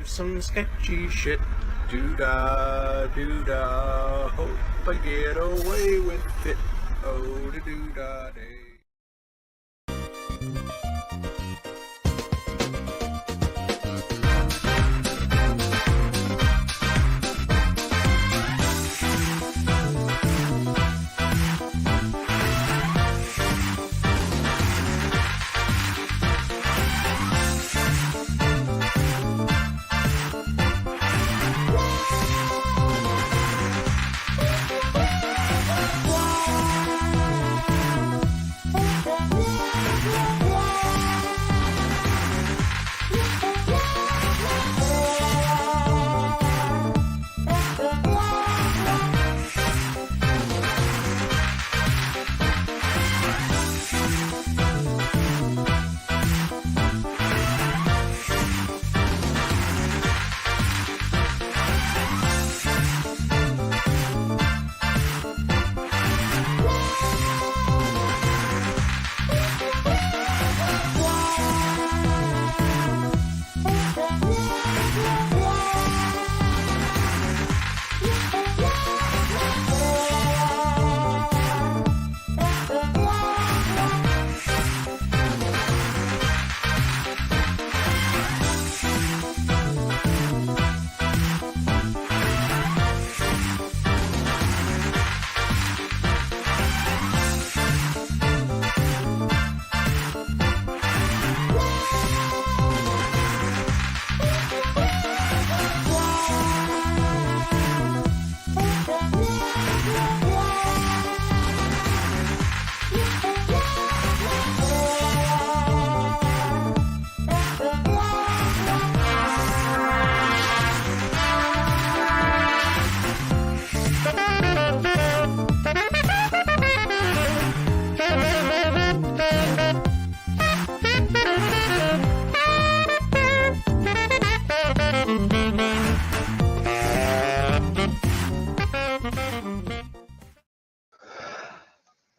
some sketchy shit. Doo-dah, doo-dah, hope I get away with it. Oh, the doo-dah day.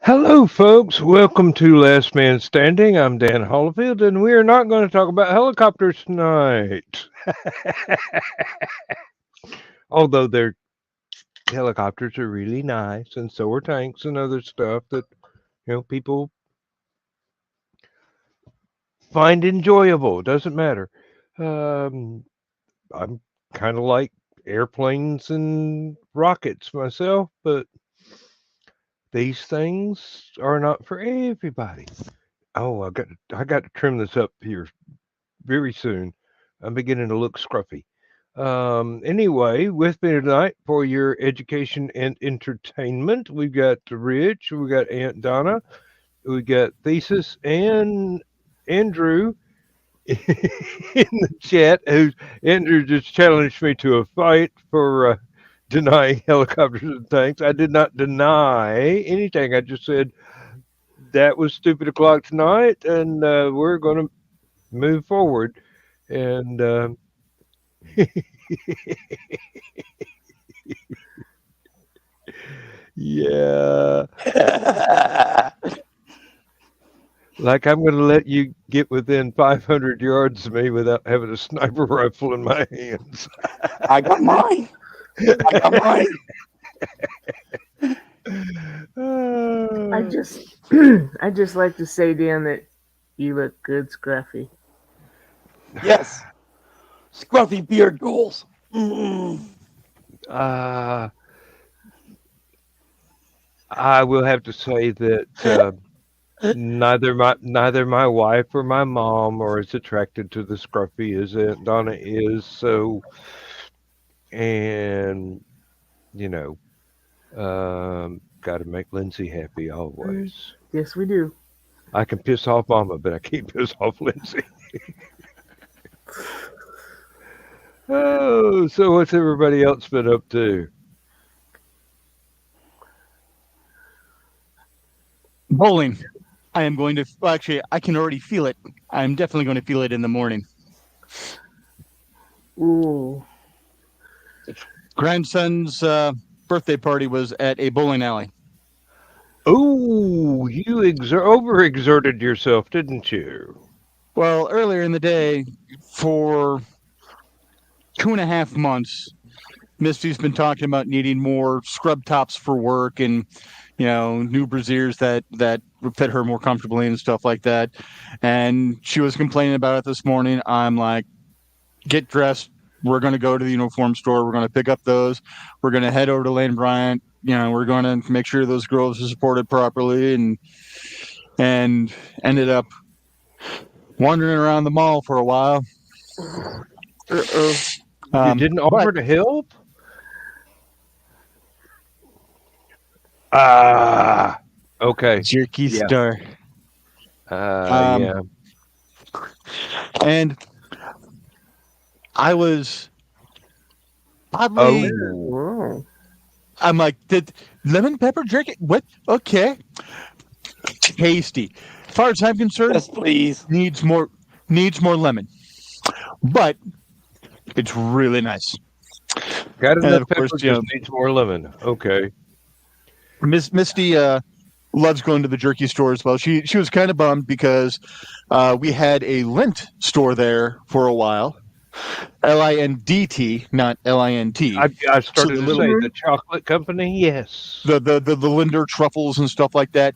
Hello, folks. Welcome to Last Man Standing. I'm Dan Hollifield, and we are not going to talk about helicopters tonight. Although their helicopters are really nice, and so are tanks and other stuff that people find enjoyable. Doesn't matter. I'm kind of like airplanes and rockets myself, but these things are not for everybody. Oh, I got to trim this up here very soon. I'm beginning to look scruffy. Anyway, with me tonight for your education and entertainment, we've got Rich, we've got Aunt Donna, we got Thesis and Andrew in the chat. Andrew just challenged me to a fight for denying helicopters and tanks. I did not deny anything. I just said that was stupid o'clock tonight, and we're going to move forward. And yeah, like I'm going to let you get within 500 yards of me without having a sniper rifle in my hands. I got mine. I just like to say, Dan, that you look good, Scruffy. Yes. Scruffy beard goals. I will have to say that neither my wife or my mom are as attracted to the Scruffy as Aunt Donna is. So, and got to make Lindsay happy always. Yes, we do. I can piss off Mama, but I can't piss off Lindsay. Oh, so what's everybody else been up to? Bowling. I am going to, well, actually, I can already feel it. I'm definitely going to feel it in the morning. Ooh. Grandson's birthday party was at a bowling alley. Oh, you overexerted yourself, didn't you? Well, earlier in the day, for 2.5 months, Misty's been talking about needing more scrub tops for work and, new brasiers that would fit her more comfortably and stuff like that. And she was complaining about it this morning. I'm like, get dressed. We're going to go to the uniform store. We're going to pick up those. We're going to head over to Lane Bryant. We're going to make sure those girls are supported properly, and ended up wandering around the mall for a while. Uh-oh. You didn't offer to help? Ah, okay. Jerky Yeah. store. Yeah. And I was oddly. Whoa. I'm like, did lemon pepper jerky? What? Okay. Tasty. As far as I'm concerned, Yes, please. needs more lemon, but it's really nice. Got And enough of pepper, course, just needs more lemon. Okay. Misty loves going to the jerky store as well. She was kind of bummed because we had a lint store there for a while. LINDT, not LINT. I started the to say the chocolate company. Yes. The Linder truffles and stuff like that.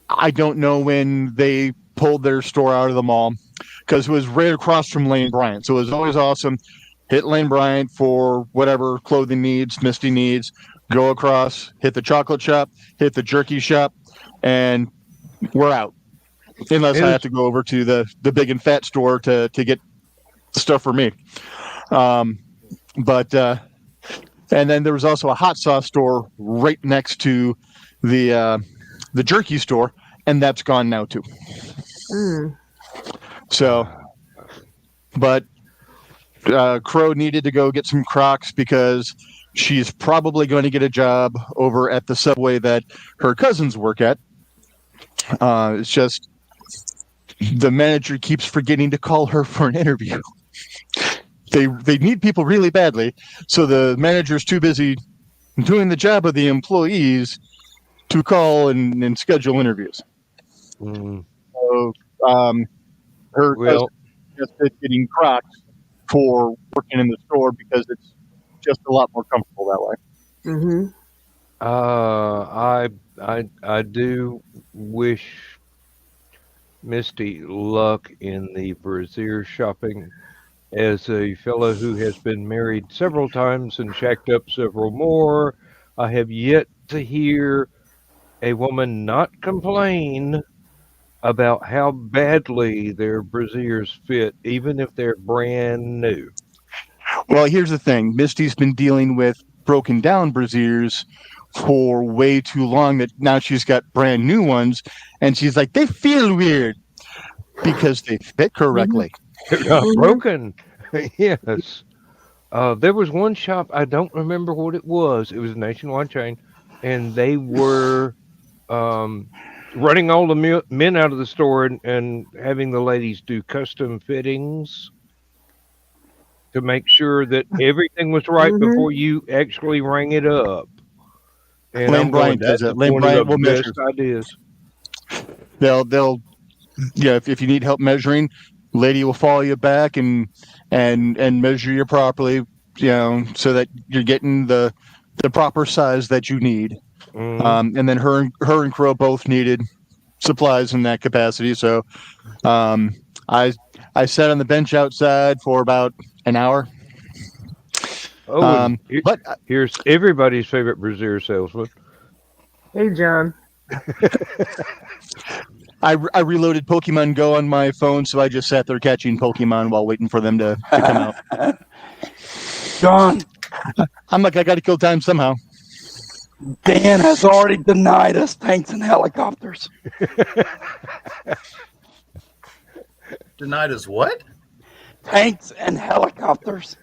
I don't know when they pulled their store out of the mall because it was right across from Lane Bryant. So it was always awesome. Hit Lane Bryant for whatever clothing needs, Misty needs. Go across, hit the chocolate shop, hit the jerky shop, and we're out. Unless I have to go over to the big and fat store to get stuff for me. And then there was also a hot sauce store right next to the jerky store, and that's gone now too. Mm. So, but Crow needed to go get some Crocs because she's probably going to get a job over at the Subway that her cousins work at. It's just the manager keeps forgetting to call her for an interview. They need people really badly, so the manager's too busy doing the job of the employees to call and schedule interviews. Mm. So her cousin suggested getting Crocs for working in the store because it's just a lot more comfortable that way. Mm-hmm. I do wish Misty luck in the brassiere shopping. As a fellow who has been married several times and shacked up several more, I have yet to hear a woman not complain about how badly their brassieres fit, even if they're brand new. Well, here's the thing. Misty's been dealing with broken down brassieres for way too long that now she's got brand new ones, and she's like, they feel weird because they fit correctly. They're not broken. Yes. There was one shop, I don't remember what it was. It was a nationwide chain, and they were running all the men out of the store and having the ladies do custom fittings to make sure that everything was right before you actually rang it up. And Lane Bryant does it. Lane Bryant will measure. Ideas. They'll if you need help measuring, lady will follow you back and measure you properly, so that you're getting the proper size that you need. And then her and Crow both needed supplies in that capacity. So I sat on the bench outside for about an hour. Oh, but here's everybody's favorite brassiere salesman. Hey, John. I reloaded Pokemon Go on my phone, so I just sat there catching Pokemon while waiting for them to come out. John, I'm like, I got to kill time somehow. Dan has already denied us tanks and helicopters. Denied us what? Tanks and helicopters.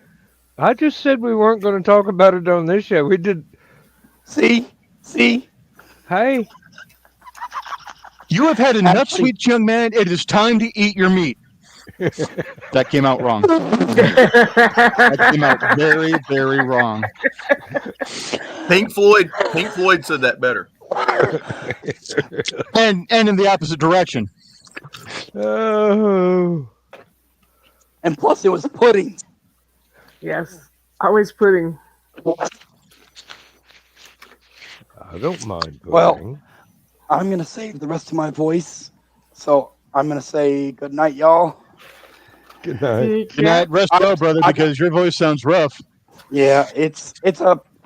I just said we weren't going to talk about it on this show. We did. See? Hey. You have had enough, sweet young man. It is time to eat your meat. That came out wrong. That came out very, very wrong. Pink Floyd said that better. And in the opposite direction. Oh. And plus it was pudding. Yes. Always pudding. I don't mind pudding. Well, I'm going to save the rest of my voice. So I'm going to say good night, y'all. Good night. Good night. Rest well, brother, because your voice sounds rough. Yeah,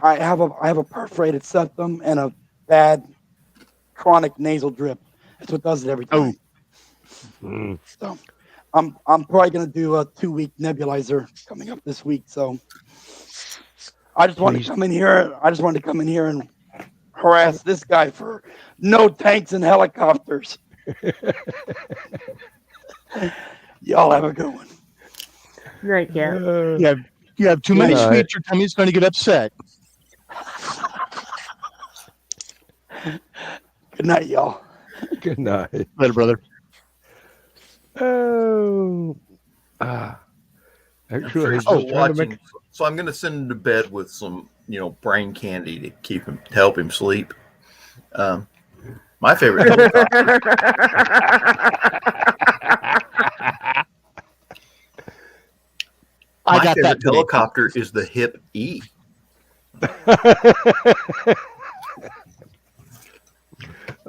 I have a perforated septum and a bad chronic nasal drip. That's what does it every time. Mm. So I'm probably gonna do a 2-week nebulizer coming up this week. So I just wanted to come in here. I just wanted to come in here and harass this guy for no tanks and helicopters. Y'all have a good one. Night, Cat. Yeah, you have too many Good night. sweets, your tummy's going to get upset. Good night, y'all. Good night. Later, brother. Oh. Actually, I was just trying to make. So I'm going to send him to bed with some, brain candy to help him sleep. My favorite helicopter. I My got favorite that today. helicopter is the Hip E.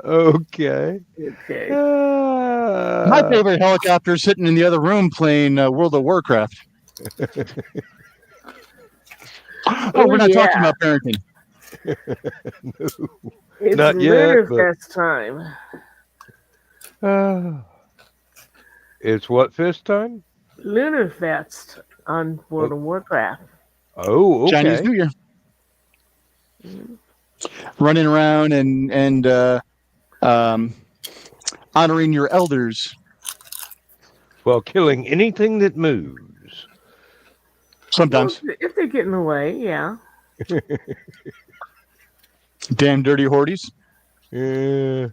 Okay. Okay. My favorite helicopter is sitting in the other room playing World of Warcraft. We're not talking about parenting. It's Not yet, Lunar but- Fest time. It's what fist time? Lunar Fest on World of Warcraft. Oh, okay. Chinese New Year. Running around and honoring your elders. Well, killing anything that moves. Sometimes. Well, if they get in the way, yeah. Damn dirty hordes. Yeah.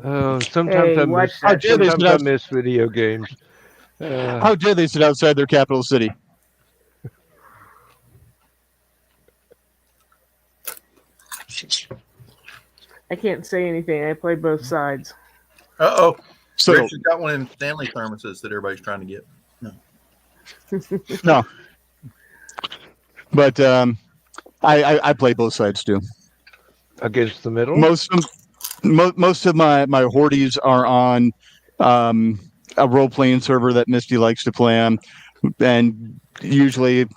Oh, sometimes Hey, I watch miss. that. Sometimes I miss video games. How dare they sit outside their capital city? I can't say anything. I play both sides. Uh-oh. So Rich has got one of them Stanley thermoses that everybody's trying to get. no. But I play both sides too. Against the middle. Most of my hordes are on a role playing server that Misty likes to play on, and usually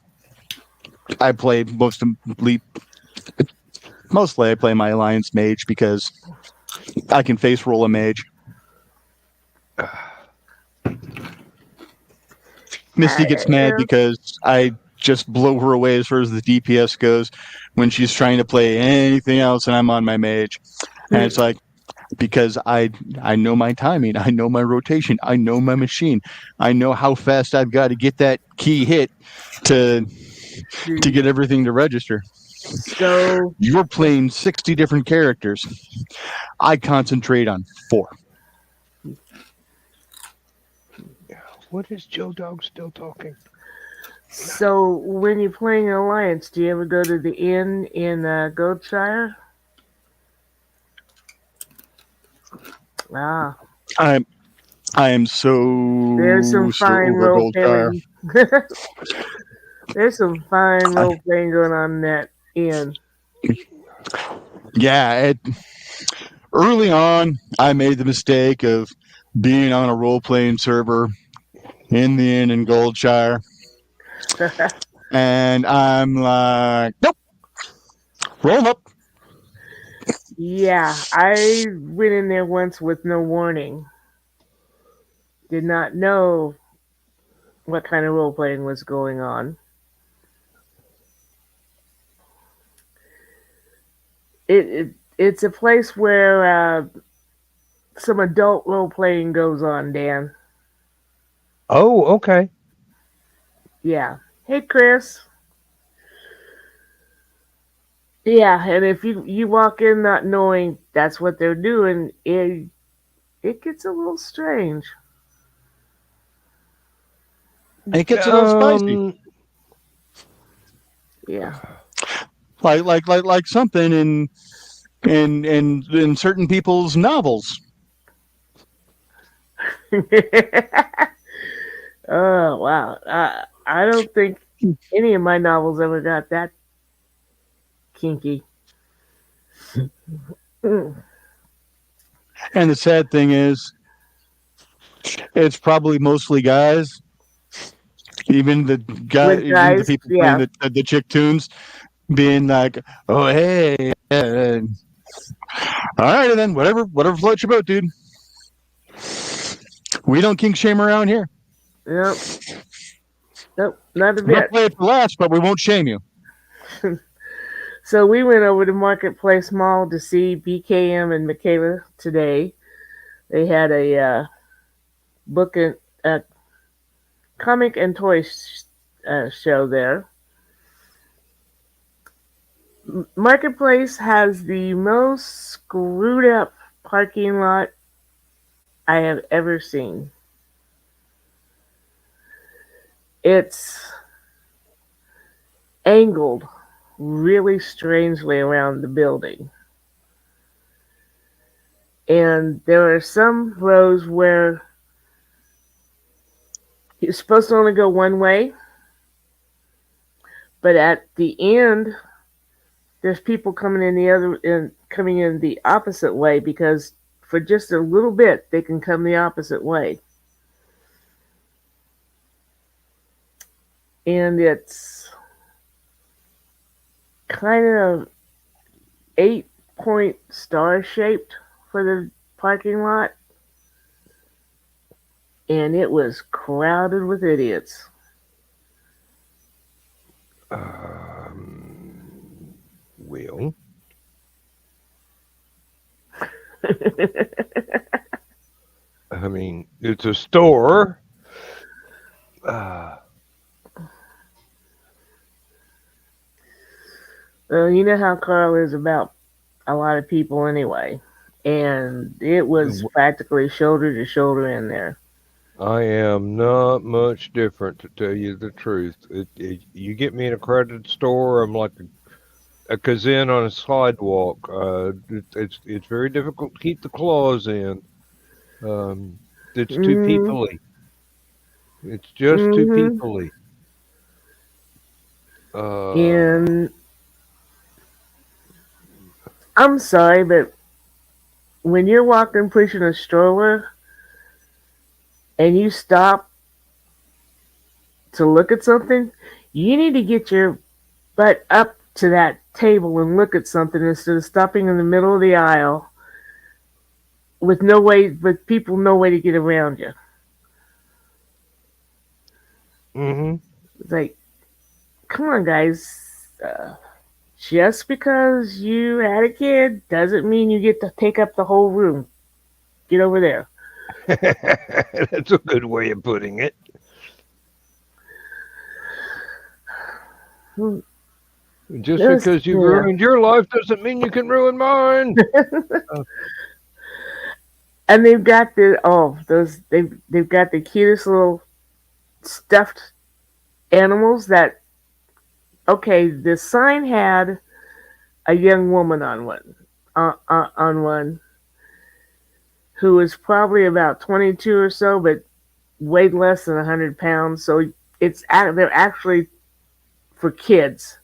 I play mostly I play my alliance mage because I can face roll a mage. Misty gets mad because I just blow her away as far as the DPS goes when she's trying to play anything else and I'm on my mage. And it's like, because I know my timing, I know my rotation, I know my machine, I know how fast I've got to get that key hit to get everything to register. So You're playing 60 different characters. I concentrate on 4. What is Joe Dog still talking? So when you're playing an alliance, do you ever go to the inn in Goldshire? Ah, I am so there's some fine over role Goldshire. playing. There's some fine role playing going on in that inn. Yeah, early on, I made the mistake of being on a role-playing server in the inn in Goldshire, and I'm like, nope, roll up. Yeah, I went in there once with no warning. Did not know what kind of role playing was going on. It's a place where some adult role playing goes on, Dan. Oh, okay. Yeah. Hey, Chris. Yeah, and if you walk in not knowing that's what they're doing, it gets a little strange. It gets a little spicy, Yeah. like something in certain people's novels. Oh wow. I don't think any of my novels ever got that kinky. Mm. And the sad thing is, it's probably mostly guys. Even the With even the guys, people playing yeah. the chick tunes, being like, "Oh hey, all right then, whatever floats your boat, dude. We don't kink shame around here. Nope. Nope, not a We'll bit. play it for laughs, but we won't shame you." So we went over to Marketplace Mall to see BKM and Michaela today. They had a book and comic and toy show there. Marketplace has the most screwed up parking lot I have ever seen. It's angled really strangely around the building. And there are some rows where you're supposed to only go one way, but at the end, there's people coming in the opposite way because for just a little bit they can come the opposite way. And it's kind of 8-point star shaped for the parking lot, and it was crowded with idiots. Well, I mean, it's a store. Well, you know how Carl is about a lot of people anyway, and it was practically shoulder to shoulder in there. I am not much different, to tell you the truth. You get me in a crowded store, I'm like a kazin on a sidewalk. It's very difficult to keep the claws in. It's too peoply. It's just too peoply. And I'm sorry, but when you're walking pushing a stroller and you stop to look at something, you need to get your butt up to that table and look at something instead of stopping in the middle of the aisle with people no way to get around you. It's like, come on, guys. Just because you had a kid doesn't mean you get to take up the whole room. Get over there. That's a good way of putting it. Just because you've ruined your life doesn't mean you can ruin mine. And they've got they've got the cutest little stuffed animals that, okay, the sign had a young woman on one who was probably about 22 or so, but weighed less than 100 pounds. So they're actually for kids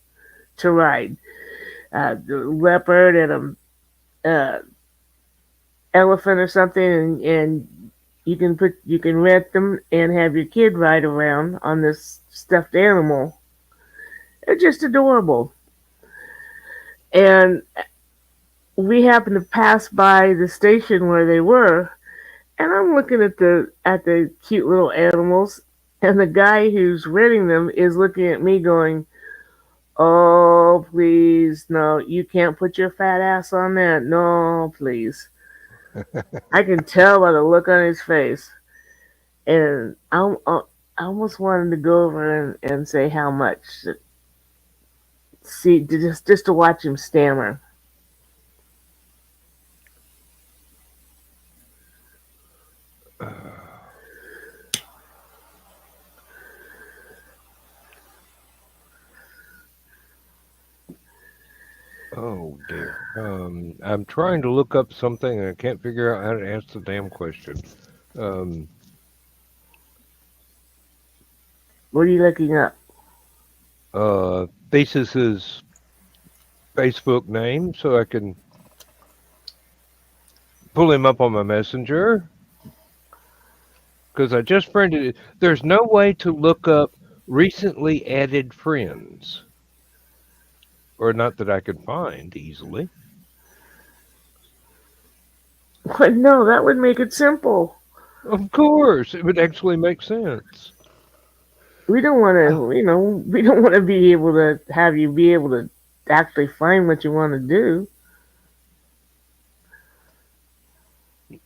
to ride. The leopard and a elephant or something, and you can rent them and have your kid ride around on this stuffed animal. They're just adorable. And we happened to pass by the station where they were, and I'm looking at the cute little animals, and the guy who's renting them is looking at me going, "Oh, please, no, you can't put your fat ass on that. No, please." I can tell by the look on his face. And I almost wanted to go over and say how much. See, just to watch him stammer. Oh dear. I'm trying to look up something and I can't figure out how to answer the damn question. What are you looking up? Thesis's Facebook name so I can pull him up on my messenger. Because I just friended it. There's no way to look up recently added friends. Or not that I can find easily. What? No, that would make it simple. Of course, it would actually make sense. We don't want to, we don't want to be able to have you be able to actually find what you want to do.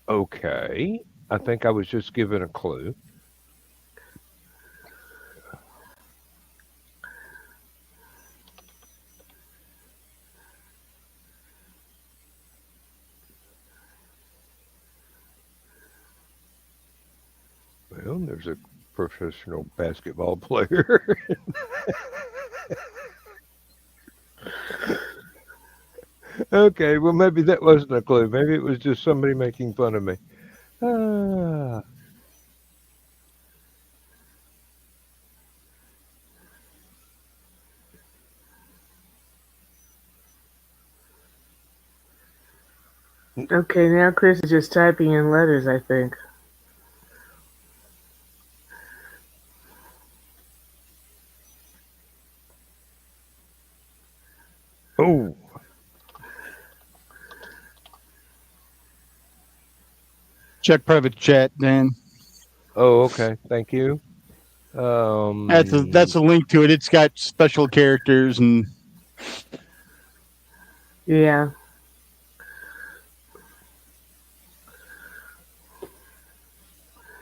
Okay. I think I was just given a clue. Well, there's a professional basketball player. Okay, well, maybe that wasn't a clue. Maybe it was just somebody making fun of me. Ah. Okay, now Chris is just typing in letters, I think. Oh. Check private chat, Dan. Oh, okay. Thank you. That's a link to it. It's got special characters and Yeah.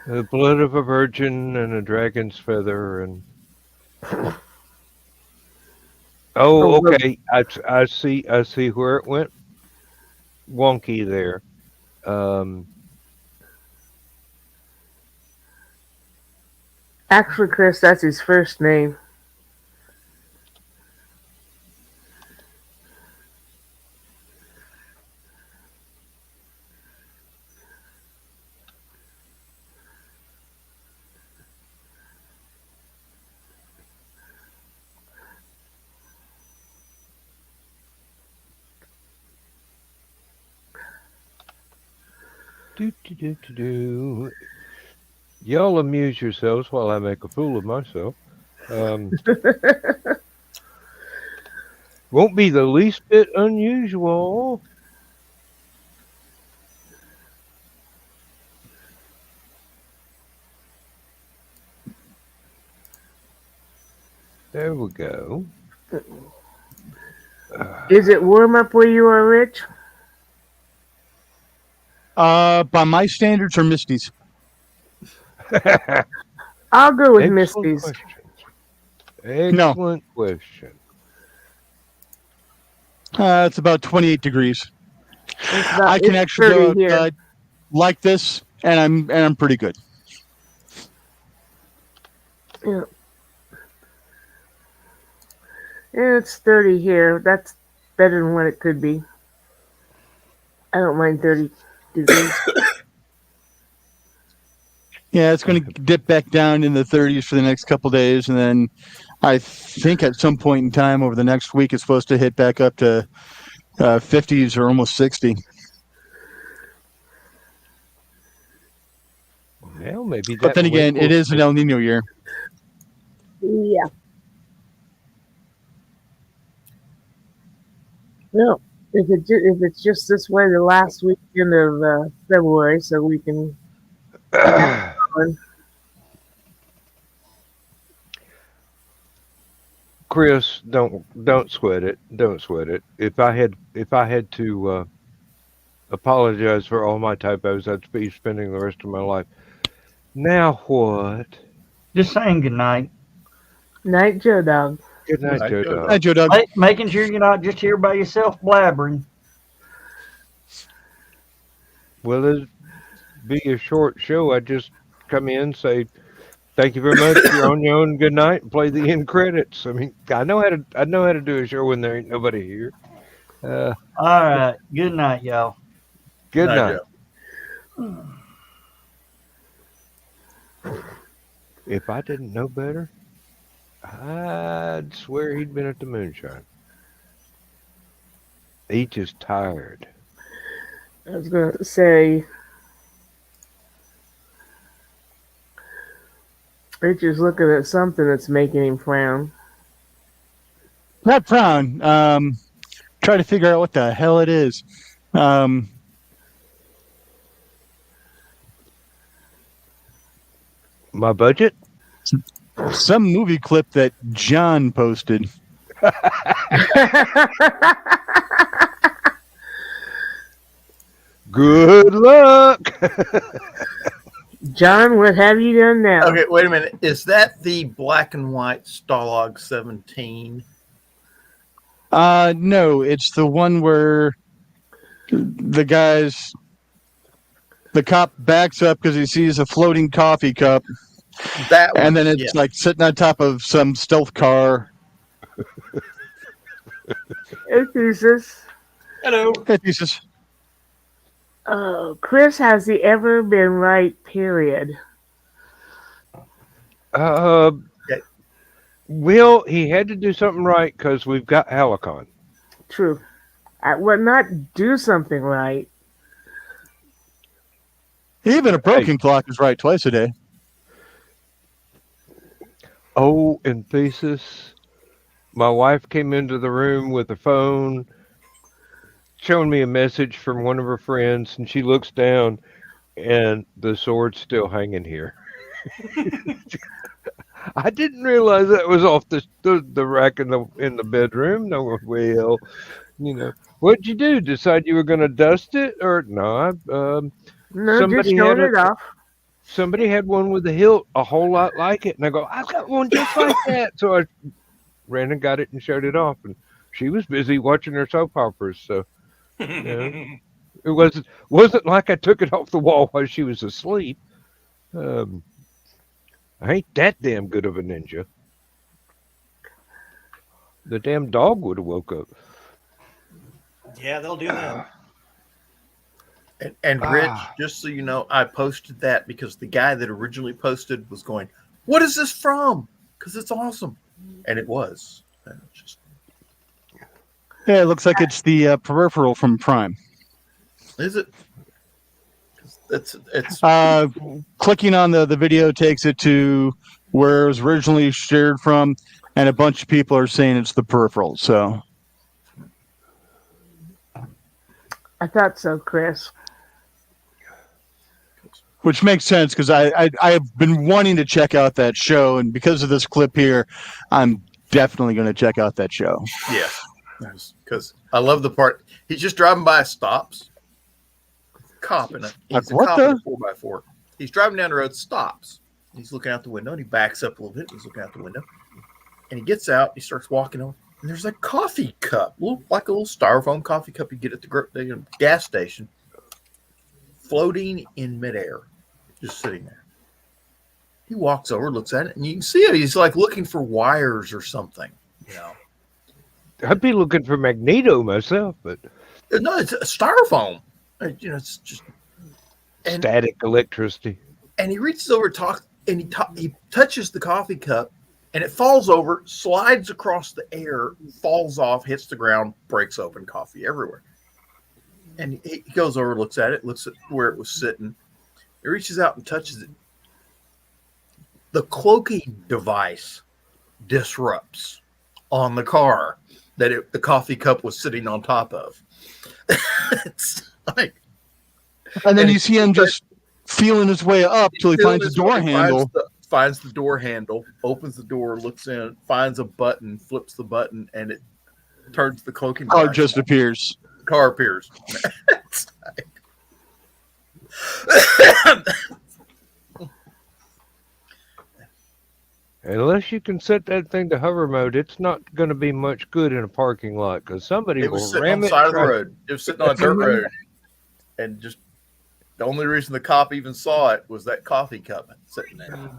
The blood of a virgin and a dragon's feather and oh, okay. I see where it went wonky there. Actually, Chris, that's his first name. Do. Y'all amuse yourselves while I make a fool of myself. Won't be the least bit unusual. There we go. Is it warm up where you are, Rich? by my standards or Misty's. I'll go with Excellent Misty's. question. Excellent question. It's about 28 degrees. I can It's actually 30 go here. outside like this, and I'm pretty good. Yeah. It's 30 here. That's better than what it could be. I don't mind 30 degrees. Yeah, it's going to dip back down in the 30s for the next couple days, and then I think at some point in time over the next week it's supposed to hit back up to 50s or almost 60. Well, maybe that. But then again, it is an El Nino year. Yeah. No, if it's just this way the last weekend of February, so we can. Chris, don't sweat it. Don't sweat it. If I had to apologize for all my typos, I'd be spending the rest of my life. Now what? Just saying good night. Night, Joe Dog. Good night, Joe Hi, Dog. Joe Doug. Making sure you're not just here by yourself blabbering. Will it be a short show? I just come in, say thank you very much. You're on your own. Good night. And play the end credits. I mean, I know how to do a show when there ain't nobody here. All right. Good night, y'all. Good night. If I didn't know better, I'd swear he'd been at the moonshine. He just tired. I was going to say, Richard's looking at something that's making him frown. Not frown. Try to figure out what the hell it is. My budget? Some movie clip that John posted. Good luck. John, what have you done now? Okay, wait a minute. Is that the black and white Starlog 17? No, it's the one where the cop backs up because he sees a floating coffee cup, That one, and then it's like sitting on top of some stealth car. Hey, Jesus. Hello. Hey, Jesus. Chris, has he ever been right, period? Well, he had to do something right because we've got Hallowcon. True. Well, not do something right. Even a broken clock is right twice a day. Oh, and Thesis, my wife came into the room with a phone showing me a message from one of her friends, and she looks down, and the sword's still hanging here. I didn't realize that was off the rack in the bedroom. No, well, what'd you do? Decide you were going to dust it, or no? No, just showing it off. Somebody had one with a hilt a whole lot like it, and I go, I've got one just like that. So I ran and got it and showed it off, and she was busy watching her soap operas. So it wasn't like I took it off the wall while she was asleep. I ain't that damn good of a ninja. The damn dog would have woke up. Yeah, they'll do that. And Rich, just so you know, I posted that because the guy that originally posted was going, "What is this from?" Because it's awesome, and it was. Yeah, it looks like it's the peripheral from Prime. Is it? It's clicking on the video takes it to where it was originally shared from, and a bunch of people are saying it's the peripheral. So I thought so, Chris. Which makes sense because I've been wanting to check out that show, and because of this clip here, I'm definitely going to check out that show. Yeah, because I love the part he's just driving by, stops, cop in a he's a cop in a 4x4. He's driving down the road, stops. He's looking out the window, and he backs up a little bit. He's looking out the window, and he gets out. He starts walking over, and there's a coffee cup, like a little styrofoam coffee cup you get at the gas station, floating in midair, just sitting there. He walks over, looks at it, and you can see it. He's like looking for wires or something, I'd be looking for Magneto myself, but no, it's a styrofoam. It's just static electricity. And he reaches over, he touches the coffee cup, and it falls over, slides across the air, falls off, hits the ground, breaks open, coffee everywhere. And he goes over, looks at where it was sitting. He reaches out and touches it. The cloaking device disrupts on the car that the coffee cup was sitting on top of. It's like, and then you see him just feeling his way up till he finds the door handle. Finds the door handle, opens the door, looks in, finds a button, flips the button, and it turns the cloaking device. Car just appears. Car appears. Unless you can set that thing to hover mode, it's not going to be much good in a parking lot because somebody will ram it. It was sitting on the side of the road. It was sitting on a dirt road. And just the only reason the cop even saw it was that coffee cup sitting there.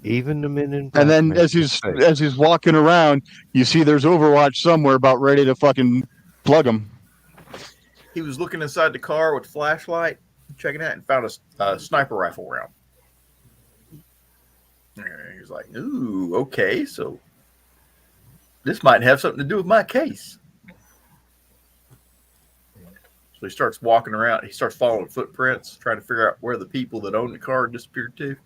Even the men in and then as he's walking around, you see there's Overwatch somewhere about ready to fucking plug him. He was looking inside the car with a flashlight, checking out, and found a sniper rifle round. And he's like, ooh, okay, so this might have something to do with my case. So he starts walking around. He starts following footprints, trying to figure out where the people that own the car disappeared to.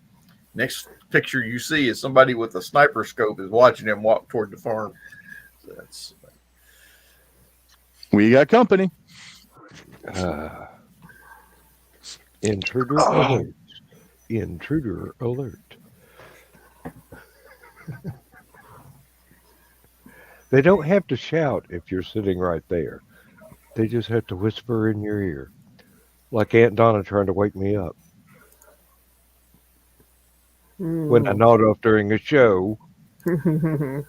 Next picture you see is somebody with a sniper scope is watching him walk toward the farm. So that's... We got company. Intruder alert. Intruder alert. They don't have to shout if you're sitting right there. They just have to whisper in your ear. Like Aunt Donna trying to wake me up. When I nod off during a show. Well,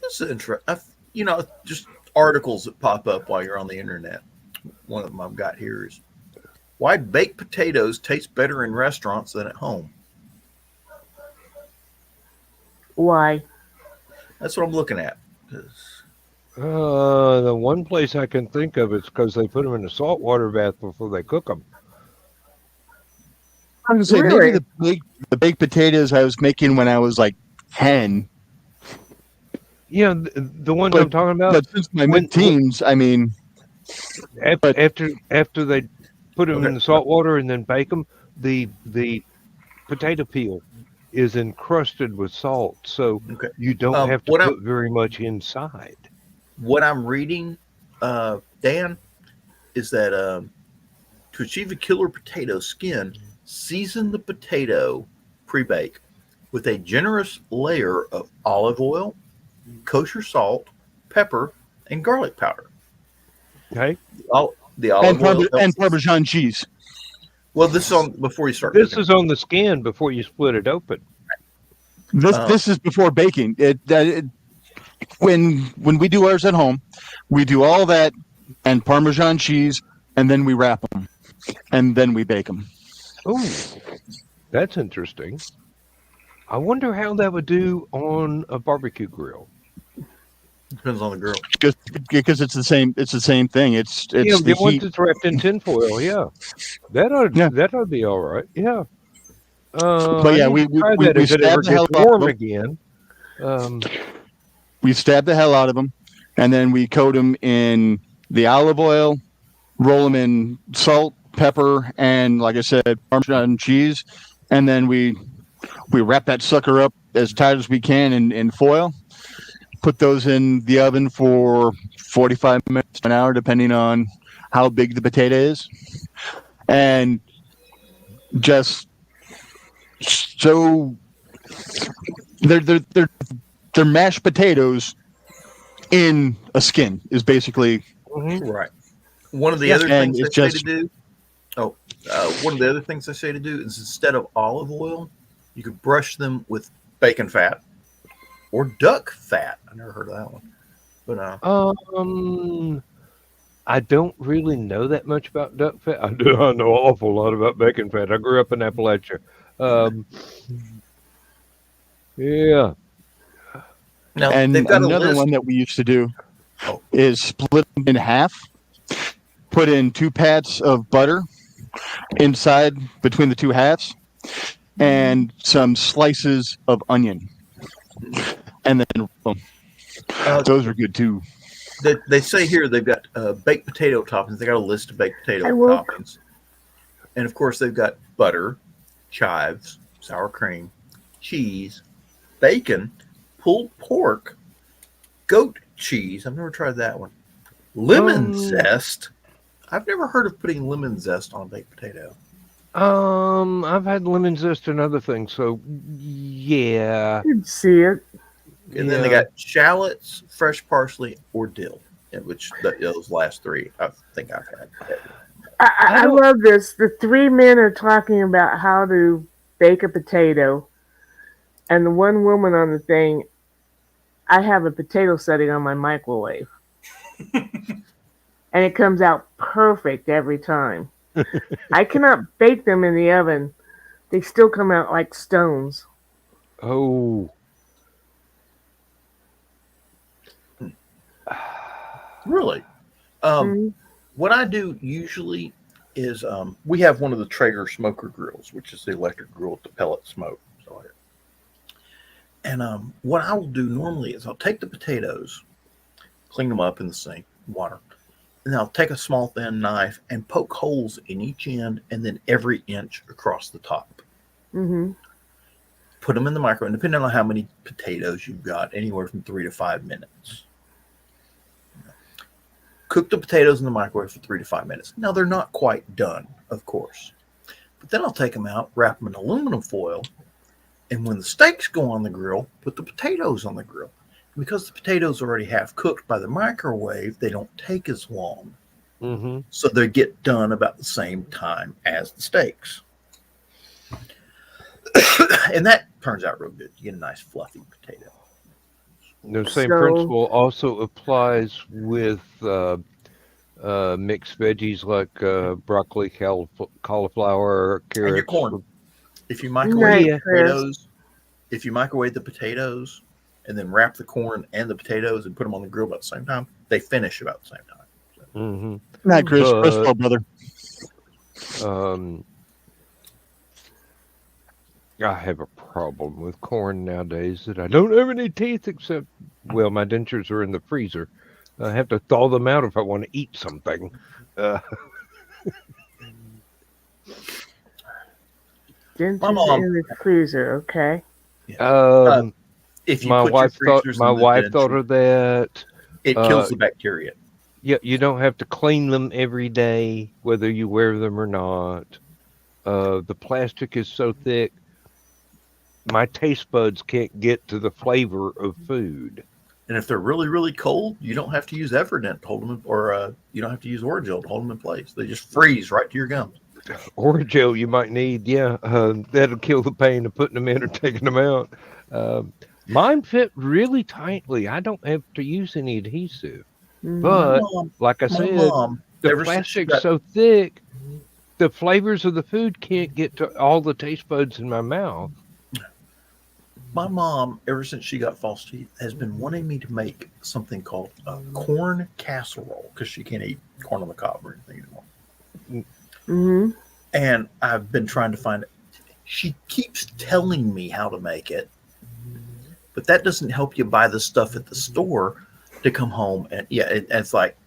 this is interesting. Just articles that pop up while you're on the internet. One of them I've got here is why baked potatoes taste better in restaurants than at home. Why? That's what I'm looking at. The one place I can think of is because they put them in a saltwater bath before they cook them. I was going to say, Really? maybe the baked potatoes I was making when I was like 10. Yeah, the ones I'm talking about. But since my mid-teens, I mean... After they put them in the salt water and then bake them, the potato peel is encrusted with salt, so you don't have to put very much inside. What I'm reading, Dan, is that to achieve a killer potato skin, season the potato pre-bake with a generous layer of olive oil, kosher salt, pepper, and garlic powder. Okay. The olive oil and Parmesan cheese. Well, this is on before you start. This is on the skin before you split it open. This is before baking. When we do ours at home, we do all that and Parmesan cheese, and then we wrap them, and then we bake them. Oh, that's interesting. I wonder how that would do on a barbecue grill. Depends on the grill. Because it's the same. It's the same thing. It's the ones that's wrapped in tinfoil. Yeah, that ought be all right. Yeah. But yeah, we stab the hell warm again. We stab the hell out of them, and then we coat them in the olive oil, roll them in salt, pepper, and like I said, Parmesan cheese, and then we wrap that sucker up as tight as we can in foil. Put those in the oven for 45 minutes to an hour, depending on how big the potato is, and just so they're mashed potatoes in a skin is basically right. One of the other things I say to do. One of the other things I say to do is instead of olive oil, you could brush them with bacon fat or duck fat. I never heard of that one, but I don't really know that much about duck fat. I know an awful lot about bacon fat. I grew up in Appalachia. Yeah. Now, and another one that we used to do is split them in half, put in 2 pats of butter inside between the 2 halves, and some slices of onion. And then those are good too. They say here they've got baked potato toppings. They got a list of baked potato toppings. And of course, they've got butter, chives, sour cream, cheese, bacon, pulled pork, goat cheese. I've never tried that one. Lemon zest. I've never heard of putting lemon zest on a baked potato. I've had lemon zest and other things, so yeah. You'd see it. And then they got shallots, fresh parsley, or dill, which those last 3 I think I've had. I love this. The 3 men are talking about how to bake a potato, and the one woman on the thing, I have a potato setting on my microwave. And it comes out perfect every time. I cannot bake them in the oven. They still come out like stones. Oh. Really? What I do usually is we have one of the Traeger smoker grills, which is the electric grill with the pellet smoke. And what I will do normally is I'll take the potatoes, clean them up in the sink, water, and I'll take a small thin knife and poke holes in each end and then every inch across the top. Mm-hmm. Put them in the microwave, and depending on how many potatoes you've got, anywhere from 3 to 5 minutes. Cook the potatoes in the microwave for 3 to 5 minutes. Now, they're not quite done, of course. But then I'll take them out, wrap them in aluminum foil, and when the steaks go on the grill, put the potatoes on the grill. Because the potatoes already half cooked by the microwave, they don't take as long. Mm-hmm. So they get done about the same time as the steaks. And that turns out real good. You get a nice fluffy potato. The same principle also applies with mixed veggies like broccoli, cauliflower, carrots. And your corn. If you microwave the potatoes, the potatoes and then wrap the corn and the potatoes and put them on the grill about the same time, they finish about the same time. So. Mm-hmm. Not Chris, brother. I have a problem with corn nowadays that I don't have any teeth except, well, my dentures are in the freezer. I have to thaw them out if I want to eat something. Dentures in the freezer, okay. If you my put wife your thought of that. It kills the bacteria. Yeah, you don't have to clean them every day, whether you wear them or not. The plastic is so thick, my taste buds can't get to the flavor of food. And if they're really, really cold, you don't have to use Everdent to hold them, or you don't have to use Orajel to hold them in place. They just freeze right to your gums. Orajel you might need, yeah. That'll kill the pain of putting them in or taking them out. Mine fit really tightly. I don't have to use any adhesive. But, like I said, the plastic's so thick, the flavors of the food can't get to all the taste buds in my mouth. My mom, ever since she got false teeth, has been wanting me to make something called a corn casserole because she can't eat corn on the cob or anything anymore. Mm-hmm. And I've been trying to find it. She keeps telling me how to make it, but that doesn't help you buy the stuff at the store to come home and it's like,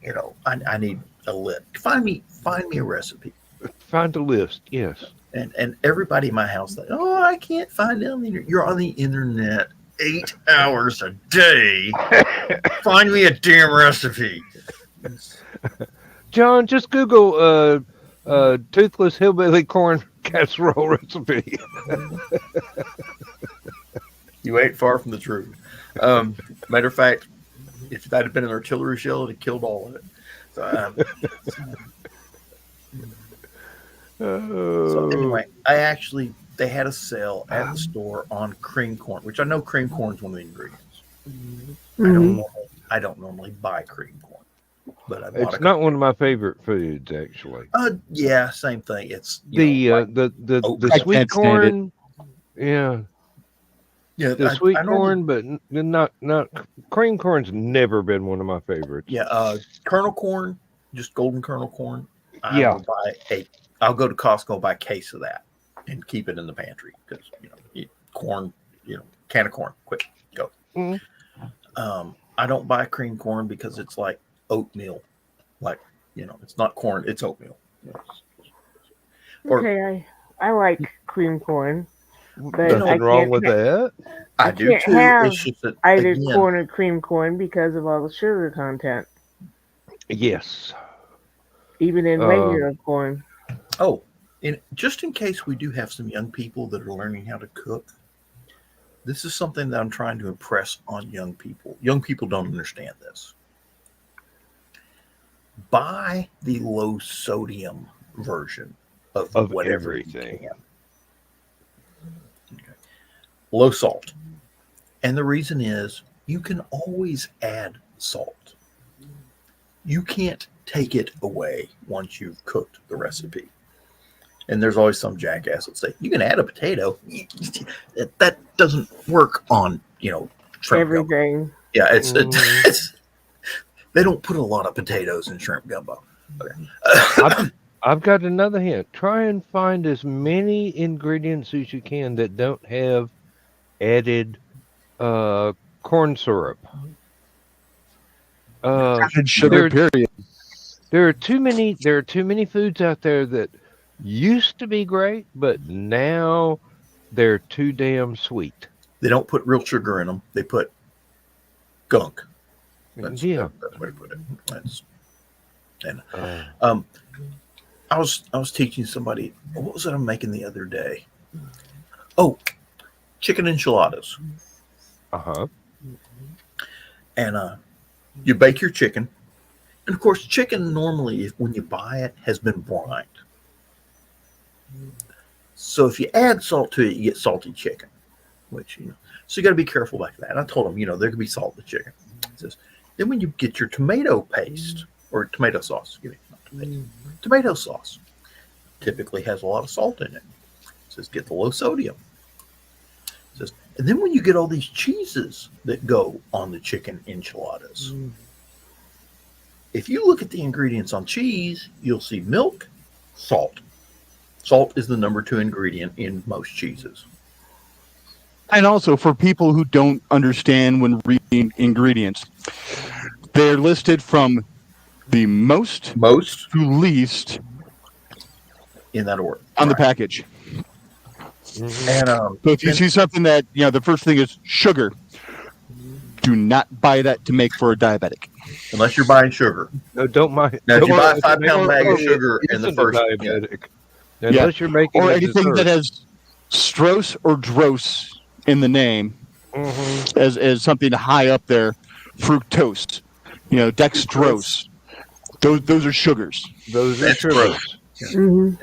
I need a list. Find me a recipe. Find a list, yes. And everybody in my house, like, I can't find it on the internet. You're on the internet 8 hours a day. Find me a damn recipe. John, just Google toothless hillbilly corn casserole recipe. You ain't far from the truth. Matter of fact, if that had been an artillery shell, it had killed all of it. So anyway, they had a sale at the store on cream corn, which I know cream corn is one of the ingredients. Mm-hmm. I don't normally buy cream corn, but I bought it's not one of my favorite foods, actually. Yeah, same thing. It's the sweet corn. Yeah. Yeah, the sweet corn, but not cream corn's never been one of my favorites. Yeah, kernel corn, just golden kernel corn. I'll go to Costco and buy a case of that and keep it in the pantry because corn, can of corn, quick, go. Mm-hmm. I don't buy cream corn because it's like oatmeal, it's not corn, it's oatmeal. Okay, I like cream corn. But nothing wrong with that. I do too. It's just that, either corn or cream corn because of all the sugar content. Yes. Even in regular corn. Oh, just in case we do have some young people that are learning how to cook, this is something that I'm trying to impress on young people. Young people don't understand this. Buy the low sodium version of whatever everything. You can. Low salt. And the reason is you can always add salt. You can't take it away once you've cooked the recipe. And there's always some jackass that say, you can add a potato. That doesn't work on, everything. Yeah, They don't put a lot of potatoes in shrimp gumbo. Okay. I've got another hint. Try and find as many ingredients as you can that don't have added corn syrup. Added sugar, period. There are too many foods out there that used to be great, but now they're too damn sweet. They don't put real sugar in them. They put gunk. That's the way to put it. I was teaching somebody, what was it I'm making the other day? Oh, chicken enchiladas. And you bake your chicken. And of course, chicken normally, when you buy it, has been brined. So if you add salt to it, you get salty chicken, which, so you got to be careful like that. And I told them, there could be salt in the chicken. It says, then when you get your tomato paste or tomato sauce, tomato sauce typically has a lot of salt in it. It says, get the low sodium. It says, and then when you get all these cheeses that go on the chicken enchiladas, if you look at the ingredients on cheese, you'll see milk, salt. Salt is the number 2 ingredient in most cheeses. And also, for people who don't understand when reading ingredients, they're listed from the most to least in that order on the package. And so if you see something that, the first thing is sugar, do not buy that to make for a diabetic. Unless you're buying sugar. No, don't mind. Now, if you buy a 5-pound bag of sugar in the first diabetic. Unless you're making or anything that has strose or drose in the name as something high up there, fructose, dextrose. Those are sugars. Those are sugars. Mm-hmm.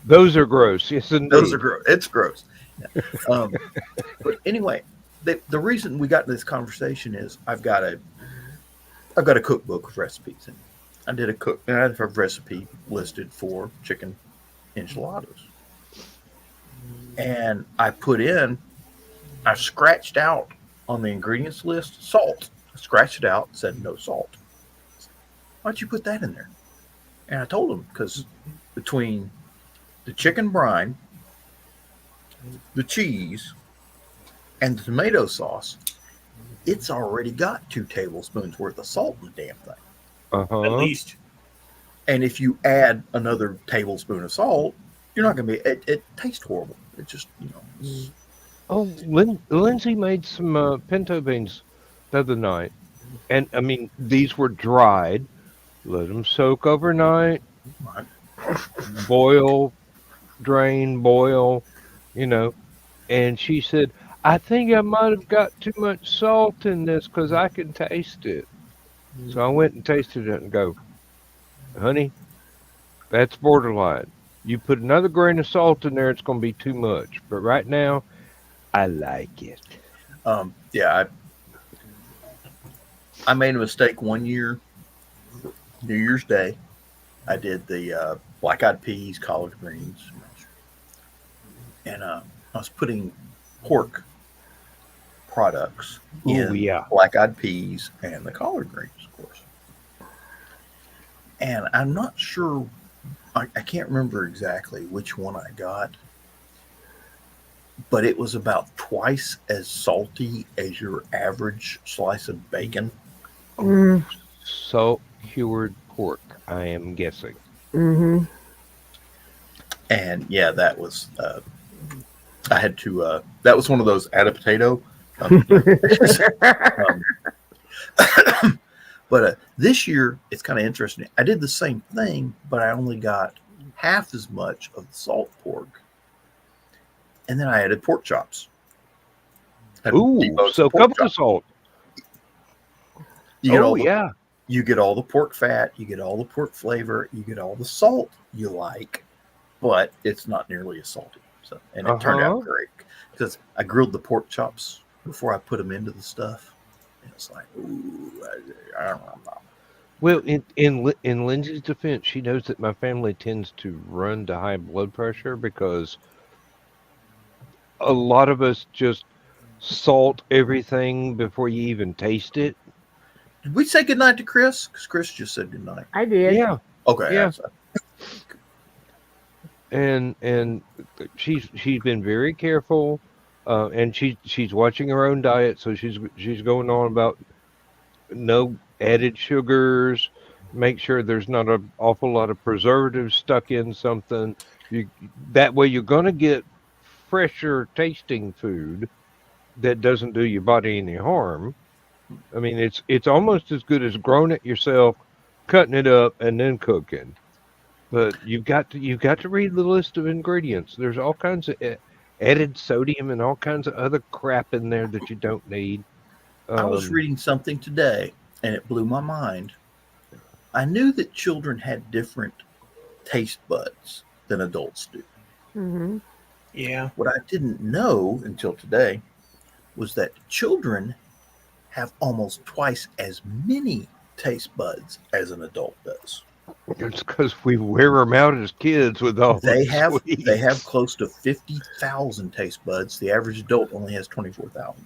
Those are gross. Yes, indeed. Those are gross. It's gross. Yeah. But anyway, the reason we got in this conversation is I've got a cookbook of recipes, and I had a recipe listed for chicken enchiladas, and I scratched out on the ingredients list salt. I scratched it out, said no salt. Why'd you put that in there? And I told him, because between the chicken brine, the cheese, and the tomato sauce, it's already got 2 tablespoons worth of salt in the damn thing. At least. And if you add another tablespoon of salt, you're not going to be, it tastes horrible. It just, Oh, Lindsay made some pinto beans the other night. And, I mean, these were dried. Let them soak overnight. Right. Boil, drain, boil, And she said, I think I might have got too much salt in this because I can taste it. So I went and tasted it and go, honey, that's borderline. You put another grain of salt in there, it's going to be too much. But right now, I like it. Yeah, I made a mistake one year, New Year's Day. I did the black-eyed peas, collard greens, and I was putting pork products in black-eyed peas and the collard greens, of course. And I'm not sure, I can't remember exactly which one I got, but it was about twice as salty as your average slice of bacon. Salt cured pork, I am guessing. Mm-hmm. And yeah, that was I had to that was one of those add a potato but this year it's kind of interesting. I did the same thing, but I only got half as much of the salt pork, and then I added pork chops. Ooh, so couple of salt. You get all the pork fat, you get all the pork flavor, you get all the salt you like, but it's not nearly as salty. So, and it turned out great because I grilled the pork chops before I put them into the stuff. And it's like, ooh, I don't know. Well, in Lindsay's defense, she knows that my family tends to run to high blood pressure because a lot of us just salt everything before you even taste it. Did we say goodnight to Chris? Because Chris just said goodnight. I did. Yeah, Okay. Yeah. and she's been very careful, and she's watching her own diet, so she's going on about no added sugars. Make sure there's not an awful lot of preservatives stuck in something. You that way you're going to get fresher tasting food that doesn't do your body any harm. I mean, it's almost as good as growing it yourself, cutting it up, and then cooking. But you've got to read the list of ingredients. There's all kinds of added sodium and all kinds of other crap in there that you don't need. I was reading something today, and it blew my mind. I knew that children had different taste buds than adults do. Mm-hmm. Yeah. What I didn't know until today was that children have almost twice as many taste buds as an adult does. It's because we wear them out as kids with all They the have sweets. they have close to 50,000 taste buds. The average adult only has 24,000.